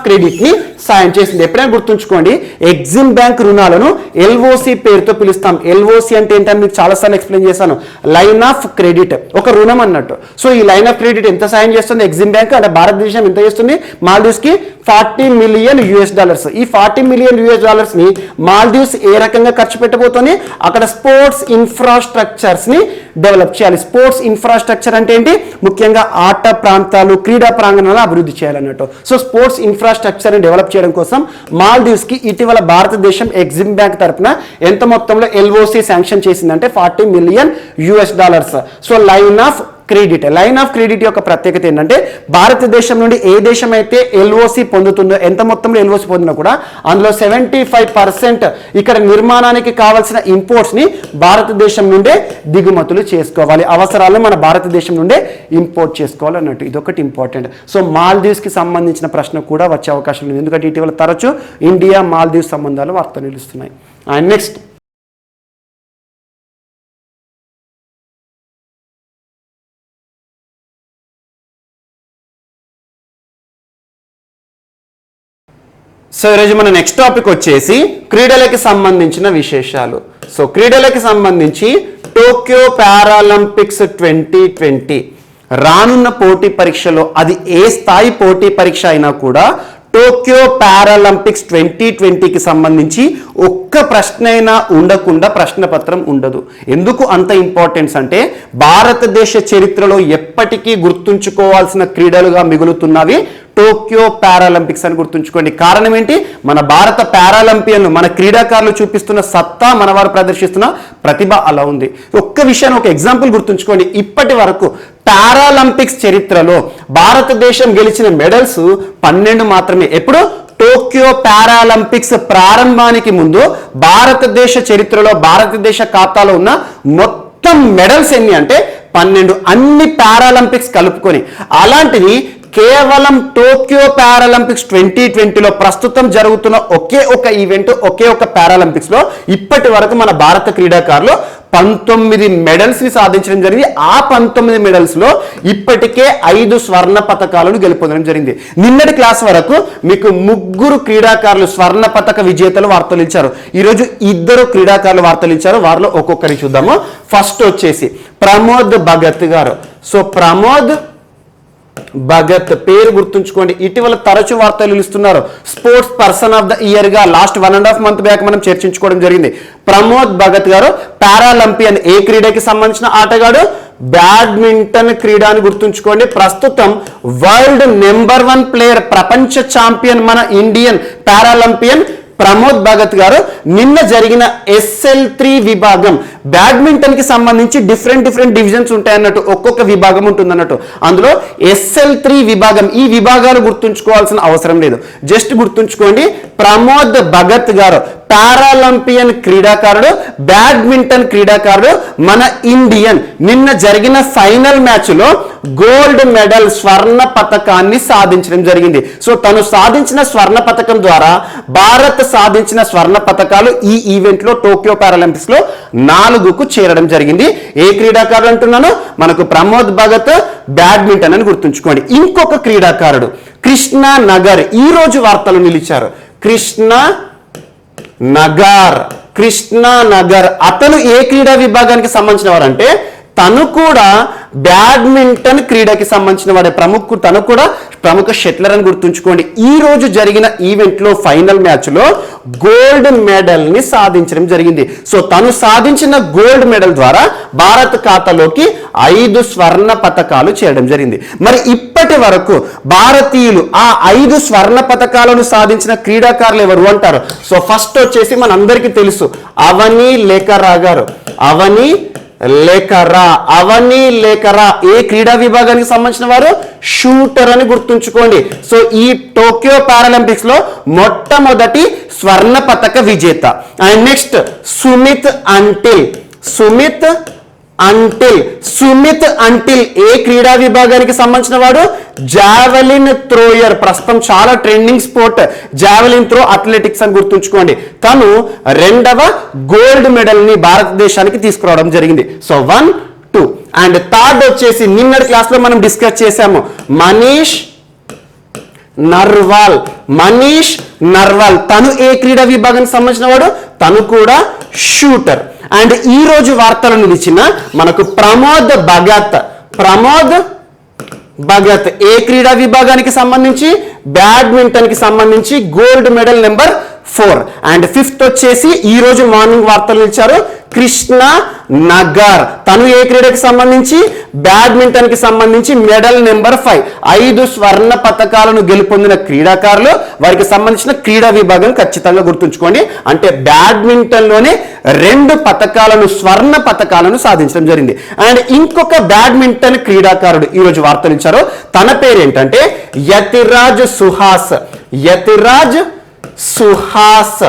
credit ని సాయం చేసింది. ఎప్పుడైనా గుర్తుంచుకోండి, ఎగ్జిమ్ బ్యాంక్ రుణాలను LOC పేరుతో పిలుస్తాం. LOC అంటే ఏంటని మీకు చాలాసార్లు ఎక్స్ప్లెయిన్ చేశాను. లైన్ ఆఫ్ క్రెడిట్, ఒక రుణం అన్నట్టు. సో ఈ లైన్ ఆఫ్ క్రెడిట్ ఎంత సాయం చేస్తుంది ఎగ్జిమ్ బ్యాంక్ అంటే భారతదేశం ఎంత చేస్తుంది మాల్దీవ్స్ కి? $40 మిలియన్. ఈ $40 మిలియన్ ని మాల్దీవ్స్ ఏ రకంగా ఖర్చు పెట్టబోతోంది? అక్కడ స్పోర్ట్స్ ఇన్ఫ్రాస్ట్రక్చర్స్ ని డెవలప్ చేయాలి. స్పోర్ట్స్ ఇన్ఫ్రాస్ట్రక్చర్ అంటే ఏంటి? ముఖ్యంగా ఆట ప్రాంతాలు, క్రీడా ప్రాంగణాలను అభివృద్ధి చేయాలన్నట్టు. సో స్పోర్ట్స్ ఇన్ఫ్రాస్ట్రక్చర్ ని డెవలప్ చేయడం కోసం మాల్దీవ్స్ కి ఇటీవల భారతదేశం ఎగ్జిమ్ బ్యాంక్ తరపున ఎంత మొత్తంలో LOC శాంక్షన్ చేసిందంటే $40 million. So line of credit యొక్క ప్రత్యేకత ఏంటంటే భారతదేశం నుండి ఏ దేశం అయితే LOC పొందుతుందో, ఎంత మొత్తంలో LOC పొందినా కూడా అందులో 75% ఇక్కడ నిర్మాణానికి కావాల్సిన ఇంపోర్ట్స్ ని భారతదేశం నుండే దిగుమతులు చేసుకోవాలి. అవసరాలను మన భారతదేశం నుండే ఇంపోర్ట్ చేసుకోవాలి అన్నట్టు. ఇదొకటి ఇంపార్టెంట్. సో మాల్దీవ్స్ కి సంబంధించిన ప్రశ్న కూడా వచ్చే అవకాశం ఉంది, ఎందుకంటే ఇటీవల తరచు ఇండియా మాల్దీవ్స్ సంబంధాలు వార్తలు నిలుస్తున్నాయి. అండ్ నెక్స్ట్, సో ఈరోజు మన నెక్స్ట్ టాపిక్ వచ్చేసి క్రీడలకి సంబంధించిన విశేషాలు. సో క్రీడలకి సంబంధించి టోక్యో పారాలింపిక్స్ 2020 రానున్న పోటీ పరీక్షలో, అది ఏ స్థాయి పోటీ పరీక్ష అయినా కూడా టోక్యో పారాలింపిక్స్ 2020కి సంబంధించి ఒక్క ప్రశ్న అయినా ఉండకుండా ప్రశ్నపత్రం ఉండదు. ఎందుకు అంత ఇంపార్టెన్స్ అంటే భారతదేశ చరిత్రలో ఎప్పటికీ గుర్తుంచుకోవాల్సిన క్రీడలుగా మిగులుతున్నవి టోక్యో పారాలింపిక్స్ అని గుర్తుంచుకోండి. కారణం ఏంటి? మన భారత పారాలింపియన్లు, మన క్రీడాకారులు చూపిస్తున్న సత్తా, మనవారు ప్రదర్శిస్తున్న ప్రతిభ అలా ఉంది. ఒక్క విషయాన్ని, ఒక ఎగ్జాంపుల్ గుర్తుంచుకోండి. ఇప్పటి వరకు పారాలింపిక్స్ చరిత్రలో భారతదేశం గెలిచిన మెడల్స్ 12 మాత్రమే. ఎప్పుడు? టోక్యో పారాలింపిక్స్ ప్రారంభానికి ముందు భారతదేశ చరిత్రలో, భారతదేశ ఖాతాలో ఉన్న మొత్తం మెడల్స్ ఎన్ని అంటే 12, అన్ని పారాలింపిక్స్ కలుపుకొని. అలాంటిది కేవలం టోక్యో పారాలింపిక్స్ 2020లో ప్రస్తుతం జరుగుతున్న ఒకే ఒక ఈవెంట్, ఒకే ఒక పారాలింపిక్స్ లో ఇప్పటి వరకు మన భారత క్రీడాకారులు 19 మెడల్స్ ని సాధించడం జరిగింది. ఆ 19 మెడల్స్ లో ఇప్పటికే 5 స్వర్ణ పతకాలను గెలుపొందడం జరిగింది. నిన్నటి క్లాస్ వరకు మీకు 3 క్రీడాకారులు స్వర్ణ పతక విజేతలు వార్తలు ఇచ్చారు. ఈరోజు 2 క్రీడాకారులు వార్తలు ఇచ్చారు. వారిలో ఒక్కొక్కరి చూద్దాము. ఫస్ట్ వచ్చేసి ప్రమోద్ భగత్ గారు. సో ప్రమోద్ భగత్ పేరు గుర్తుంచుకోండి. ఇటీవల తరచు వార్తలు ఇస్తున్నారు. Sports person of the year గా లాస్ట్ 1.5 month బ్యాక్ మనం చర్చించుకోవడం జరిగింది. ప్రమోద్ భగత్ గారు పారాలంపియన్ ఏ క్రీడకి సంబంధించిన ఆటగాడు? బ్యాడ్మింటన్ క్రీడ అని గుర్తుంచుకోండి. ప్రస్తుతం వరల్డ్ నెంబర్ 1 ప్లేయర్, ప్రపంచ ఛాంపియన్ మన ఇండియన్ పారాలంపియన్ ప్రమోద్ భగత్ గారు నిన్న జరిగిన SL3 విభాగం, బ్యాడ్మింటన్ కి సంబంధించి డిఫరెంట్ డివిజన్స్ ఉంటాయన్నట్టు, ఒక్కొక్క విభాగం ఉంటుందన్నట్టు. అందులో SL3 విభాగం, ఈ విభాగాలు గుర్తుంచుకోవాల్సిన అవసరం లేదు, జస్ట్ గుర్తుంచుకోండి. ప్రమోద్ భగత్ గారు పారాలంపియన్ క్రీడాకారుడు, బ్యాడ్మింటన్ క్రీడాకారుడు, మన ఇండియన్. నిన్న జరిగిన ఫైనల్ మ్యాచ్ లో గోల్డ్ మెడల్, స్వర్ణ పతకాన్ని సాధించడం జరిగింది. సో తను సాధించిన స్వర్ణ పతకం ద్వారా భారత్ సాధించిన స్వర్ణ పతకాలు ఈ ఈవెంట్ లో టోక్యో పారాలింపిక్స్ లో 4కు చేరడం జరిగింది. ఏ క్రీడాకారుడు అంటున్నాను? మనకు ప్రమోద్ భగత్, బ్యాడ్మింటన్ అని గుర్తుంచుకోండి. ఇంకొక క్రీడాకారుడు కృష్ణ నగర్, ఈ రోజు వార్తలు నిలిచారు. కృష్ణ నగర్ అతను ఏ క్రీడా విభాగానికి సంబంధించిన వారంటే తను కూడా బ్యాడ్మింటన్ క్రీడకి సంబంధించిన వాడే, తను కూడా ప్రముఖ షట్లర్ అని గుర్తుంచుకోండి. ఈ రోజు జరిగిన ఈవెంట్ లో ఫైనల్ మ్యాచ్ లో గోల్డ్ మెడల్ ని సాధించడం జరిగింది. సో తను సాధించిన గోల్డ్ మెడల్ ద్వారా భారత్ ఖాతాలోకి 5 స్వర్ణ పతకాలు చేయడం జరిగింది. మరి ఇప్పటి వరకు భారతీయులు ఆ 5 స్వర్ణ పతకాలను సాధించిన క్రీడాకారులు ఎవరు అంటారు? సో ఫస్ట్ వచ్చేసి మనందరికీ తెలుసు, అవని లేఖరా గారు. అవని లేఖరా ఏ క్రీడా విభాగానికి సంబంధించిన వారు? షూటర్ అని గుర్తుంచుకోండి. సో ఈ టోక్యో పారాలింపిక్స్ లో మొట్టమొదటి స్వర్ణ పతక విజేత. అండ్ నెక్స్ట్ సుమిత్ అంటిల్ ఏ క్రీడా విభాగానికి సంబంధించిన వాడు? Javelin thrower. ప్రస్తుతం చాలా trending sport javelin throw, athletics అని గుర్తుంచుకోండి. తను 2వ గోల్డ్ మెడల్ ని భారతదేశానికి తీసుకురావడం జరిగింది. సో 1, 2 అండ్ థర్డ్ వచ్చేసి నిన్నటి క్లాస్ లో మనం డిస్కస్ చేశాము, మనీష్ నర్వాల్. తను ఏ క్రీడా విభాగానికి సంబంధించిన వాడు? తను కూడా షూటర్. అండ్ ఈ రోజు వార్తలు నిలిచిన మనకు ప్రమోద్ భగత్ ఏ క్రీడా విభాగానికి సంబంధించి? బ్యాడ్మింటన్ కి సంబంధించి gold medal number 4. And 5th వచ్చేసి ఈ రోజు మార్నింగ్ వార్తలు ఇచ్చారు, కృష్ణ నగర్. తను ఏ క్రీడకి సంబంధించి? బ్యాడ్మింటన్ కి సంబంధించి మెడల్ నెంబర్ 5. 5 స్వర్ణ పతకాలను గెలుపొందిన క్రీడాకారులు, వారికి సంబంధించిన క్రీడా విభాగం ఖచ్చితంగా గుర్తుంచుకోండి. అంటే బ్యాడ్మింటన్ లోనే 2 పతకాలను, స్వర్ణ పతకాలను సాధించడం జరిగింది. అండ్ ఇంకొక బ్యాడ్మింటన్ క్రీడాకారుడు ఈ రోజు వార్తలు ఇచ్చారు, తన పేరు ఏంటంటే యతిరాజ్ సుహాస్.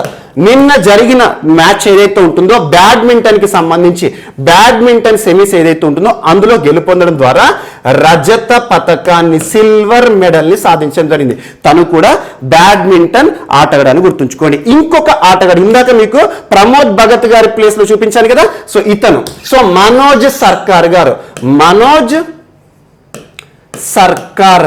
నిన్న జరిగిన మ్యాచ్ ఏదైతే ఉంటుందో బ్యాడ్మింటన్ కి సంబంధించి, బ్యాడ్మింటన్ సెమీస్ ఏదైతే ఉంటుందో అందులో గెలుపొందడం ద్వారా రజత పతకాన్ని, సిల్వర్ మెడల్ ని సాధించడం జరిగింది. తను కూడా బ్యాడ్మింటన్ ఆటగాడు అని గుర్తుంచుకోండి. ఇంకొక ఆటగాడు ఇందాక మీకు ప్రమోద్ భగత్ గారి ప్లేస్ లో చూపించాను కదా, సో ఇతను. సో మనోజ్ సర్కార్ గారు, మనోజ్ సర్కార్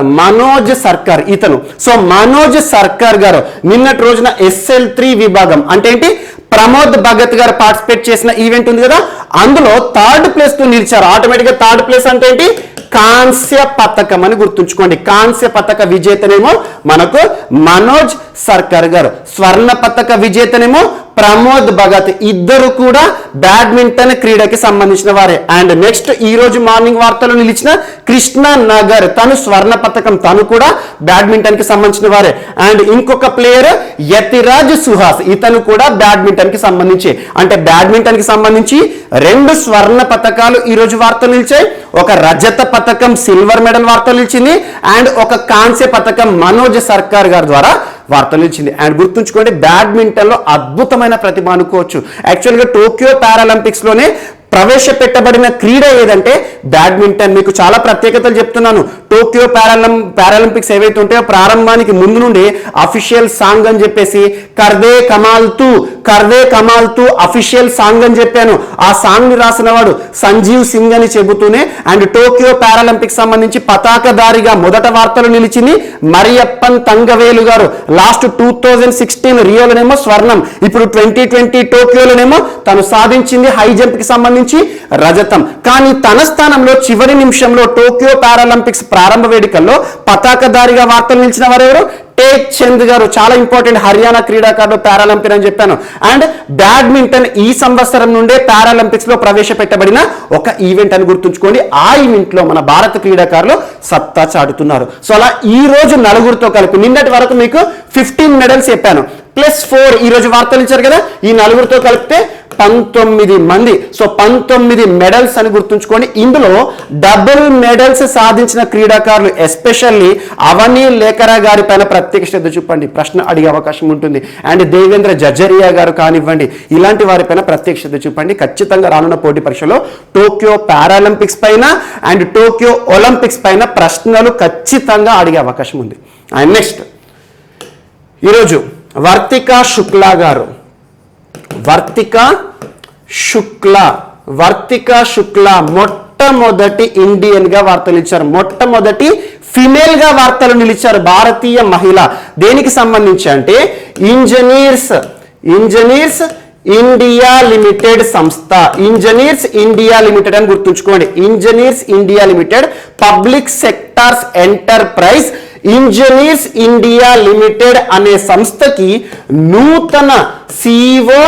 ఇతను. సో మనోజ్ సర్కార్ గారు నిన్నటి రోజున SL3 విభాగం అంటే ఏంటి? ప్రమోద్ భగత్ గారు పార్టిసిపేట్ చేసిన ఈవెంట్ ఉంది కదా, అందులో 3rd ప్లేస్ తో నిలిచారు. ఆటోమేటిక్ గా 3rd ప్లేస్ అంటే ఏంటి? కాంస్య పతకం అని గుర్తుంచుకోండి. కాంస్య పతక విజేతనేమో మనకు మనోజ్ సర్కార్ గారు, స్వర్ణ పతక విజేతనేమో ప్రమోద్ భగత్. ఇద్దరు కూడా బ్యాడ్మింటన్ క్రీడకి సంబంధించిన వారే. అండ్ నెక్స్ట్ ఈ రోజు మార్నింగ్ వార్తలు నిలిచిన కృష్ణ నగర్, తను స్వర్ణ పతకం, తను కూడా బ్యాడ్మింటన్ కి సంబంధించిన వారే. అండ్ ఇంకొక ప్లేయర్ యతిరాజ్ సుహాస్, ఇతను కూడా బ్యాడ్మింటన్ కి సంబంధించి, అంటే బ్యాడ్మింటన్ కి సంబంధించి 2 స్వర్ణ పతకాలు ఈ రోజు వార్తలు నిలిచాయి. ఒక రజత పతకం, సిల్వర్ మెడల్ వార్తలు నిలిచింది. అండ్ ఒక కాంస్య పతకం మనోజ్ సర్కార్ గారి ద్వారా వార్తలు ఇచ్చింది. అండ్ గుర్తుంచుకోండి, బ్యాడ్మింటన్ లో అద్భుతమైన ప్రతిభ అనుకోవచ్చు. యాక్చువల్గా టోక్యో పారాలింపిక్స్ లోనే ప్రవేశపెట్టబడిన క్రీడ ఏదంటే బ్యాడ్మింటన్. మీకు చాలా ప్రత్యేకతలు చెప్తున్నాను. టోక్యో పారాలింపిక్స్ ఏవైతే ఉంటాయో ప్రారంభానికి ముందు నుండి అఫీషియల్ సాంగ్ అని చెప్పేసి కర్దే కమాల్ తూ అఫీషియల్ సాంగ్ అని చెప్పాను. ఆ సాంగ్ ని రాసిన వాడు సంజీవ్ సింగ్ అని చెబుతూనే, అండ్ టోక్యో పారాలింపిక్స్ సంబంధించి పతాకధారిగా మొదట వార్తలు నిలిచింది మరియప్పన్ తంగవేలు గారు. లాస్ట్ 2016 రియోలోనేమో స్వర్ణం, ఇప్పుడు 2020 టోక్యోలోనేమో తను సాధించింది హై జంప్ కి సంబంధించి నుంచి రజతం. కానీ తన స్థానంలో చివరి నిమిషంలో టోక్యో పారాలింపిక్స్ ప్రారంభ వేడుకల్లో పతాకధారిగా వార్తలు నిలిచిన వారెవరు? టేక్ చంద్ గారు, చాలా ఇంపార్టెంట్, హర్యానా క్రీడాకారులు పారాలింపిక్ అని చెప్పాను. అండ్ బ్యాడ్మింటన్ ఈ సంవత్సరం నుండే పారాలింపిక్స్ లో ప్రవేశపెట్టబడిన ఒక ఈవెంట్ అని గుర్తుంచుకోండి. ఆ ఈవెంట్ లో మన భారత క్రీడాకారులు సత్తా చాటుతున్నారు. సో అలా ఈ రోజు నలుగురితో కలిపి నిన్నటి వరకు మీకు 15 మెడల్స్ చెప్పాను, +4 ఈ రోజు వార్తలు ఇచ్చారు కదా, ఈ నలుగురితో కలిపితే 19 మంది. సో 19 మెడల్స్ అని గుర్తుంచుకోండి. ఇందులో డబుల్ మెడల్స్ సాధించిన క్రీడాకారులు ఎస్పెషల్లీ అవని లేఖరా గారి పైన ప్రత్యేక శ్రద్ధ చూపండి, ప్రశ్న అడిగే అవకాశం ఉంటుంది. అండ్ దేవేంద్ర జజరియా గారు కానివ్వండి, ఇలాంటి వారిపైన ప్రత్యేక శ్రద్ధ చూపండి. ఖచ్చితంగా రానున్న పోటీ పరీక్షలో టోక్యో పారాలింపిక్స్ పైన అండ్ టోక్యో ఒలింపిక్స్ పైన ప్రశ్నలు ఖచ్చితంగా అడిగే అవకాశం ఉంది. అండ్ నెక్స్ట్ ఈరోజు వర్తికా శుక్లా మొట్టమొదటి ఇండియన్ గా వార్తలు ఇచ్చారు, మొట్టమొదటి ఫిమేల్ గా వార్తలు నిలిచారు, భారతీయ మహిళ. దేనికి సంబంధించి అంటే ఇంజనీర్స్ ఇండియా లిమిటెడ్ సంస్థ, ఇంజనీర్స్ ఇండియా లిమిటెడ్ అని గుర్తుంచుకోండి. Engineers India limited public sectors enterprise engineers India limited అనే సంస్థకి నూతన సిఇఓ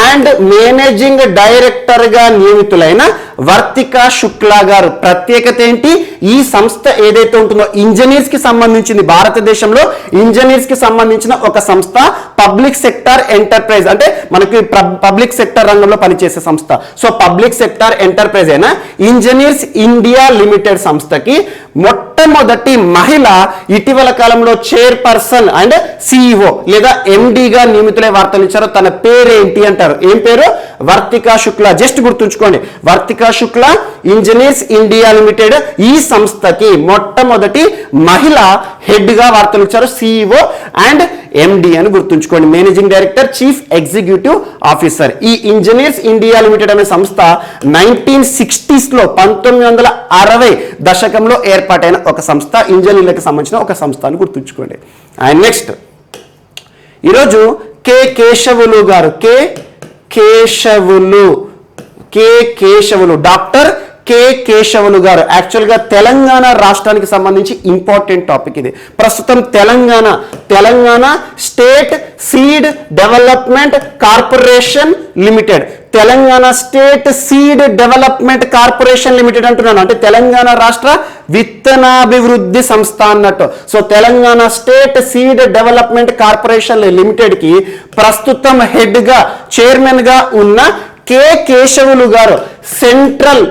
అండ్ మేనేజింగ్ డైరెక్టర్ గా నియమితులైన వర్తికా శుక్లా గారు. ప్రత్యేకత ఏంటి? ఈ సంస్థ ఏదైతే ఉంటుందో ఇంజనీర్స్ కి సంబంధించింది, భారతదేశంలో ఇంజనీర్స్ కి సంబంధించిన ఒక సంస్థ, పబ్లిక్ సెక్టార్ ఎంటర్ప్రైజ్ అంటే మనకి పబ్లిక్ సెక్టార్ రంగంలో పనిచేసే సంస్థ. సో పబ్లిక్ సెక్టార్ ఎంటర్ప్రైజ్ అయిన ఇంజనీర్స్ ఇండియా లిమిటెడ్ సంస్థకి మొట్టమొదటి మహిళ ఇటీవల కాలంలో చైర్పర్సన్ అండ్ సిఇఓ లేదా ఎండిగా నియమితులై వార్తలు ఇచ్చారు. తన పేరేంటి అంటారు? ఏం పేరు? వర్తికా శుక్లా. జస్ట్ గుర్తుంచుకోండి, Vartika Shukla engineers India limited ఈ సంస్థకి మొట్టమొదటి మహిళ హెడ్ గా వార్తలు ఇచ్చారు, సిఇఓ అండ్ ఎండి అని గుర్తుంచుకోండి, managing director, chief executive officer. ఈ ఇంజనీర్స్ ఇండియా లిమిటెడ్ అనే సంస్థ 1960s లో 1960 దశకంలో ఏర్పాటైన ఒక సంస్థ, ఇంజనీర్లకు సంబంధించిన ఒక సంస్థ అని గుర్తుంచుకోండి. అండ్ నెక్స్ట్ ఈరోజు కె కేశవులు గారు, డాక్టర్ కె కేశవులు గారు యాక్చువల్గా తెలంగాణ రాష్ట్రానికి సంబంధించి ఇంపార్టెంట్ టాపిక్ ఇది. ప్రస్తుతం Telangana state seed development corporation limited, Telangana state seed development corporation limited అంటున్నాను, అంటే తెలంగాణ రాష్ట్ర విత్తనాభివృద్ధి సంస్థ అన్నట్టు. So Telangana state seed development corporation limited కి ప్రస్తుతం హెడ్ గా చైర్మన్ గా ఉన్న కె కేశవులు గారు central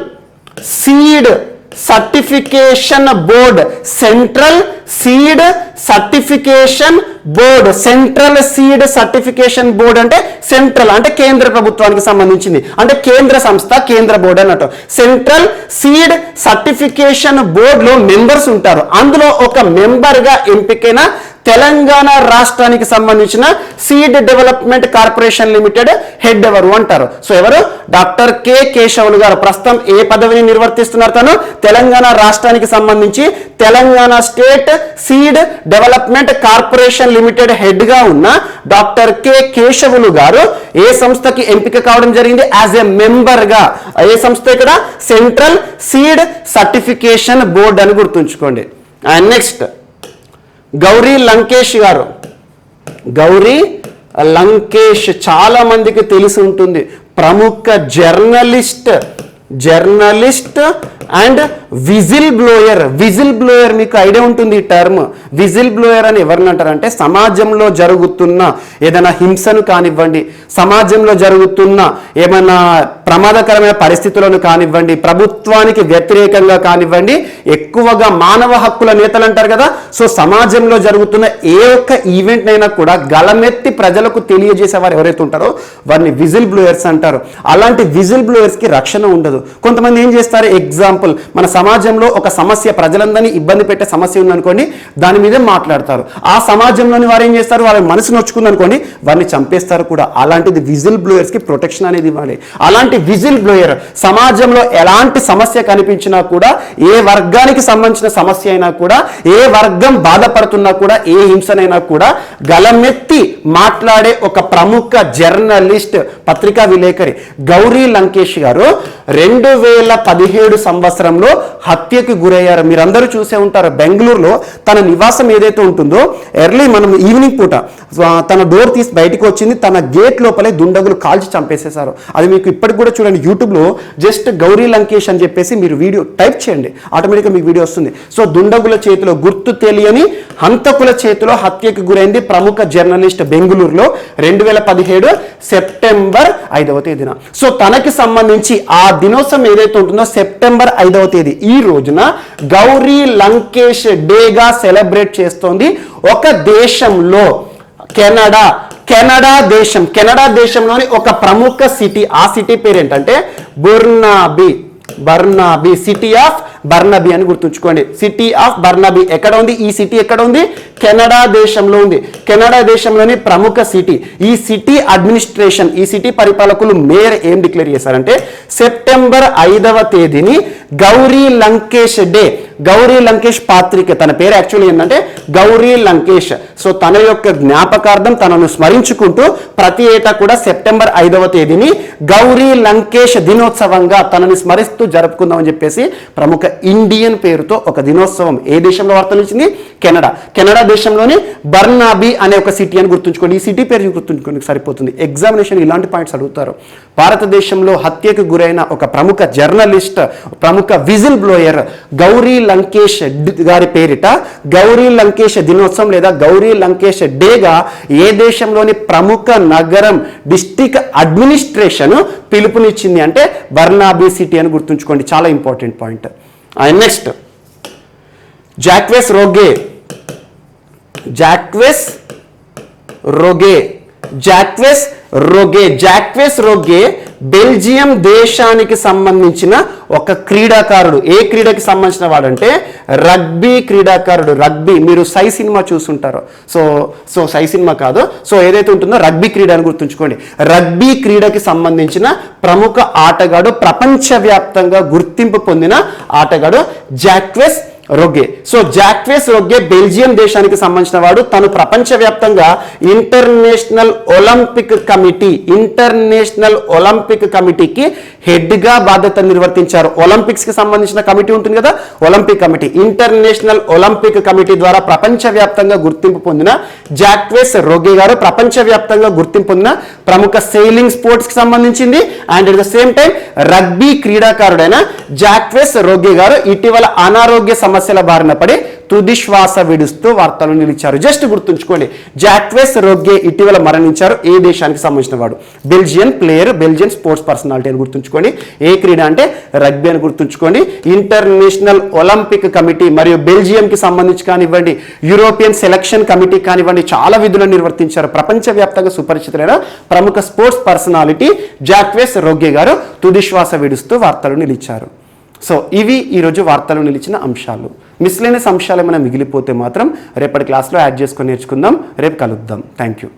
seed certification board, central seed certification board అంటే సెంట్రల్ అంటే కేంద్ర ప్రభుత్వానికి సంబంధించింది, అంటే కేంద్ర సంస్థ, కేంద్ర బోర్డు అన్నట్టు. సెంట్రల్ సీడ్ సర్టిఫికేషన్ బోర్డులో మెంబర్స్ ఉంటారు. అందులో ఒక మెంబర్ గా ఎంపికైన తెలంగాణ రాష్ట్రానికి సంబంధించిన seed development corporation limited head ఎవరు అంటారు? సో ఎవరు? డాక్టర్ కె కేశవులు గారు. ప్రస్తుతం ఏ పదవిని నిర్వర్తిస్తున్నారు? తను తెలంగాణ రాష్ట్రానికి సంబంధించి Telangana state seed development corporation limited head గా ఉన్న డాక్టర్ కె కేశవులు గారు ఏ సంస్థకి ఎంపిక కావడం జరిగింది? యాజ్ ఎ మెంబర్ గా. ఏ సంస్థ ఇక్కడ? సెంట్రల్ సీడ్ సర్టిఫికేషన్ బోర్డ్ అని గుర్తుంచుకోండి. అండ్ నెక్స్ట్ గౌరీ లంకేష్ చాలా మందికి తెలిసి ఉంటుంది, ప్రముఖ జర్నలిస్ట్ అండ్ విజిల్ బ్లోయర్. మీకు ఐడియా ఉంటుంది ఈ టర్మ్. విజిల్ బ్లోయర్ అని ఎవరిని అంటారంటే సమాజంలో జరుగుతున్న ఏదైనా హింసను కానివ్వండి, సమాజంలో జరుగుతున్న ఏమైనా ప్రమాదకరమైన పరిస్థితులను కానివ్వండి, ప్రభుత్వానికి వ్యతిరేకంగా కానివ్వండి, ఎక్కువగా మానవ హక్కుల నేతలు అంటారు కదా. సో సమాజంలో జరుగుతున్న ఏ ఒక్క ఈవెంట్ అయినా కూడా గలమెత్తి ప్రజలకు తెలియజేసేవారు ఎవరైతే ఉంటారో వారిని విజిల్ బ్లోయర్స్ అంటారు. అలాంటి విజిల్ బ్లోయర్స్ కి రక్షణ ఉండదు. కొంతమంది ఏం చేస్తారు? ఎగ్జాంపుల్, మన సమాజంలో ఒక సమస్య, ప్రజలందరినీ ఇబ్బంది పెట్టే సమస్య ఉందనుకోండి, దాని మీదే మాట్లాడతారు. ఆ సమాజంలోని వారు ఏం చేస్తారు? వాళ్ళ మనసు నొచ్చుకుందనుకోండి, వారిని చంపేస్తారు కూడా. అలాంటిది విజిల్ బ్లోయర్స్ కి ప్రొటెక్షన్ అనేది ఇవ్వాలి. అలాంటి విజిల్ బ్లోయర్ సమాజంలో ఎలాంటి సమస్య కనిపించినా కూడా, ఏ వర్గానికి సంబంధించిన సమస్య అయినా కూడా, ఏ వర్గం బాధపడుతున్నా కూడా, ఏ హింసనైనా కూడా గలమెత్తి మాట్లాడే ఒక ప్రముఖ జర్నలిస్ట్, పత్రికా విలేకరి గౌరీ లంకేష్ గారు 2017 సంవత్సరంలో హత్యకు గురయ్యారు. మీరందరూ చూసే ఉంటారు, బెంగళూరులో తన నివాసం ఏదైతే ఉంటుందో ఎర్లీ మనం ఈవినింగ్ పూట తన డోర్ తీసి బయటకు వచ్చింది, తన గేట్ లోపలే దుండగులు కాల్చి చంపేసేశారు. అది మీకు ఇప్పటికి కూడా చూడండి, యూట్యూబ్లో జస్ట్ గౌరీ లంకేష్ అని చెప్పేసి మీరు వీడియో టైప్ చేయండి, ఆటోమేటిక్గా మీకు వీడియో వస్తుంది. సో దుండగుల చేతిలో, గుర్తు తెలియని హంతకుల చేతిలో హత్యకు గురైంది ప్రముఖ జర్నలిస్ట్ బెంగళూరులో 2017 సెప్టెంబర్ 5వ తేదీన. సో తనకి సంబంధించి ఆ దినోత్సవం ఏదైతే ఉంటుందో సెప్టెంబర్ 5వ తేదీ ఈ రోజున గౌరీ లంకేష్ డేగా సెలబ్రేట్ చేస్తోంది ఒక దేశంలో, కెనడా దేశంలోని ఒక ప్రముఖ సిటీ. ఆ సిటీ పేరు ఏంటంటే బర్నాబీ, సిటీ ఆఫ్ బర్నాబీ అని గుర్తుంచుకోండి. సిటీ ఆఫ్ బర్నాబీ ఎక్కడ ఉంది? ఈ సిటీ ఎక్కడ ఉంది? కెనడా దేశంలో ఉంది. కెనడా దేశంలోని ప్రముఖ సిటీ. ఈ సిటీ అడ్మినిస్ట్రేషన్, ఈ సిటీ పరిపాలకులు మేయర్ ఏం డిక్లేర్ చేశారంటే సెప్టెంబర్ 5వ తేదీని గౌరీ లంకేష్ డే. గౌరీ లంకేష్ పాత్రిక, తన పేరు యాక్చువల్లీ ఏంటంటే గౌరీ లంకేష్. సో తన యొక్క జ్ఞాపకార్థం, తనను స్మరించుకుంటూ ప్రతి ఏటా కూడా సెప్టెంబర్ 5వ తేదీని గౌరీ లంకేష్ దినోత్సవంగా తనని స్మరిస్తూ జరుపుకుందామని చెప్పేసి ప్రముఖ ఇండియన్ పేరుతో ఒక దినోత్సవం ఏ దేశంలో వార్తలించింది? కెనడా దేశంలోని బర్నాబీ అనే ఒక సిటీ అని గుర్తుంచుకోండి. ఈ సిటీ పేరు గుర్తుంచుకోండి సరిపోతుంది. ఎగ్జామినేషన్ ఇలాంటి పాయింట్స్ అడుగుతారు. భారతదేశంలో హత్యకు గురైన ఒక ప్రముఖ జర్నలిస్ట్, ప్రముఖ విజిల్ బ్లోయర్ గౌరీ లంకేష్ గారి పేరిట గౌరీ లంకేష్ దినోత్సవం లేదా గౌరీ లంకేష్ డేగా ఏ దేశంలోని ప్రముఖ నగరం, డిస్ట్రిక్ట్ అడ్మినిస్ట్రేషన్ పిలుపునిచ్చింది అంటే బర్నాబీ సిటీ అని గుర్తుంచుకోండి. చాలా important point. Next Jacques Rogge Belgium దేశానికి సంబంధించిన ఒక క్రీడాకారుడు. ఏ క్రీడకి సంబంధించిన వాడంటే రగ్బీ క్రీడాకారుడు. రగ్బీ మీరు సై సినిమా చూసుంటారు. సో సై సినిమా కాదు, సో ఏదైతే ఉంటుందో రగ్బీ క్రీడ అని గుర్తుంచుకోండి. రగ్బీ క్రీడకి సంబంధించిన ప్రముఖ ఆటగాడు, ప్రపంచవ్యాప్తంగా గుర్తింపు పొందిన ఆటగాడు జాక్వెస్ రోగే బెల్జియం దేశానికి సంబంధించిన వాడు. తను ప్రపంచవ్యాప్తంగా ఇంటర్నేషనల్ ఒలింపిక్ కమిటీకి హెడ్గా బాధ్యత నిర్వర్తించారు. ఒలింపిక్స్ కి సంబంధించిన కమిటీ ఉంటుంది కదా, Olympic committee, international Olympic committee ద్వారా ప్రపంచవ్యాప్తంగా గుర్తింపు పొందిన జాక్వెస్ రోగే గారు ప్రపంచవ్యాప్తంగా గుర్తింపు పొందిన ప్రముఖ సెయిలింగ్ స్పోర్ట్స్ కి సంబంధించింది and at the same time rugby క్రీడాకారుడైన జాక్వెస్ రోగే గారు ఇటీవల అనారోగ్య సమస్యల బారిన పడి తుది శ్వాస విడుస్తూ వార్తలు నిలిచారు. జస్ట్ గుర్తుంచుకోండి, జాక్వెస్ రోగే ఇటీవల మరణించారు. ఏ దేశానికి సంబంధించిన వాడు? Belgian player, Belgian sports personality అని గుర్తుంచుకోండి. ఏ క్రీడ అంటే రగ్బీ అని గుర్తుంచుకోండి. ఇంటర్నేషనల్ ఒలింపిక్ కమిటీ మరియు బెల్జియంకి సంబంధించి కానివ్వండి, యూరోపియన్ సెలక్షన్ కమిటీ కానివ్వండి, చాలా విధులను నిర్వర్తించారు. ప్రపంచవ్యాప్తంగా సుపరిచితులైన ప్రముఖ స్పోర్ట్స్ పర్సనాలిటీ జాక్వెస్ రోగే గారు తుది శ్వాస విడుస్తూ వార్తలు నిలిచారు. సో ఇవి ఈరోజు వార్తలు నిలిచిన అంశాలు. మిస్లేనియస్ అంశాలు ఏమైనా మిగిలిపోతే మాత్రం రేపటి క్లాస్లో యాడ్ చేసుకొని నేర్చుకుందాం. రేపు కలుద్దాం. Thank you.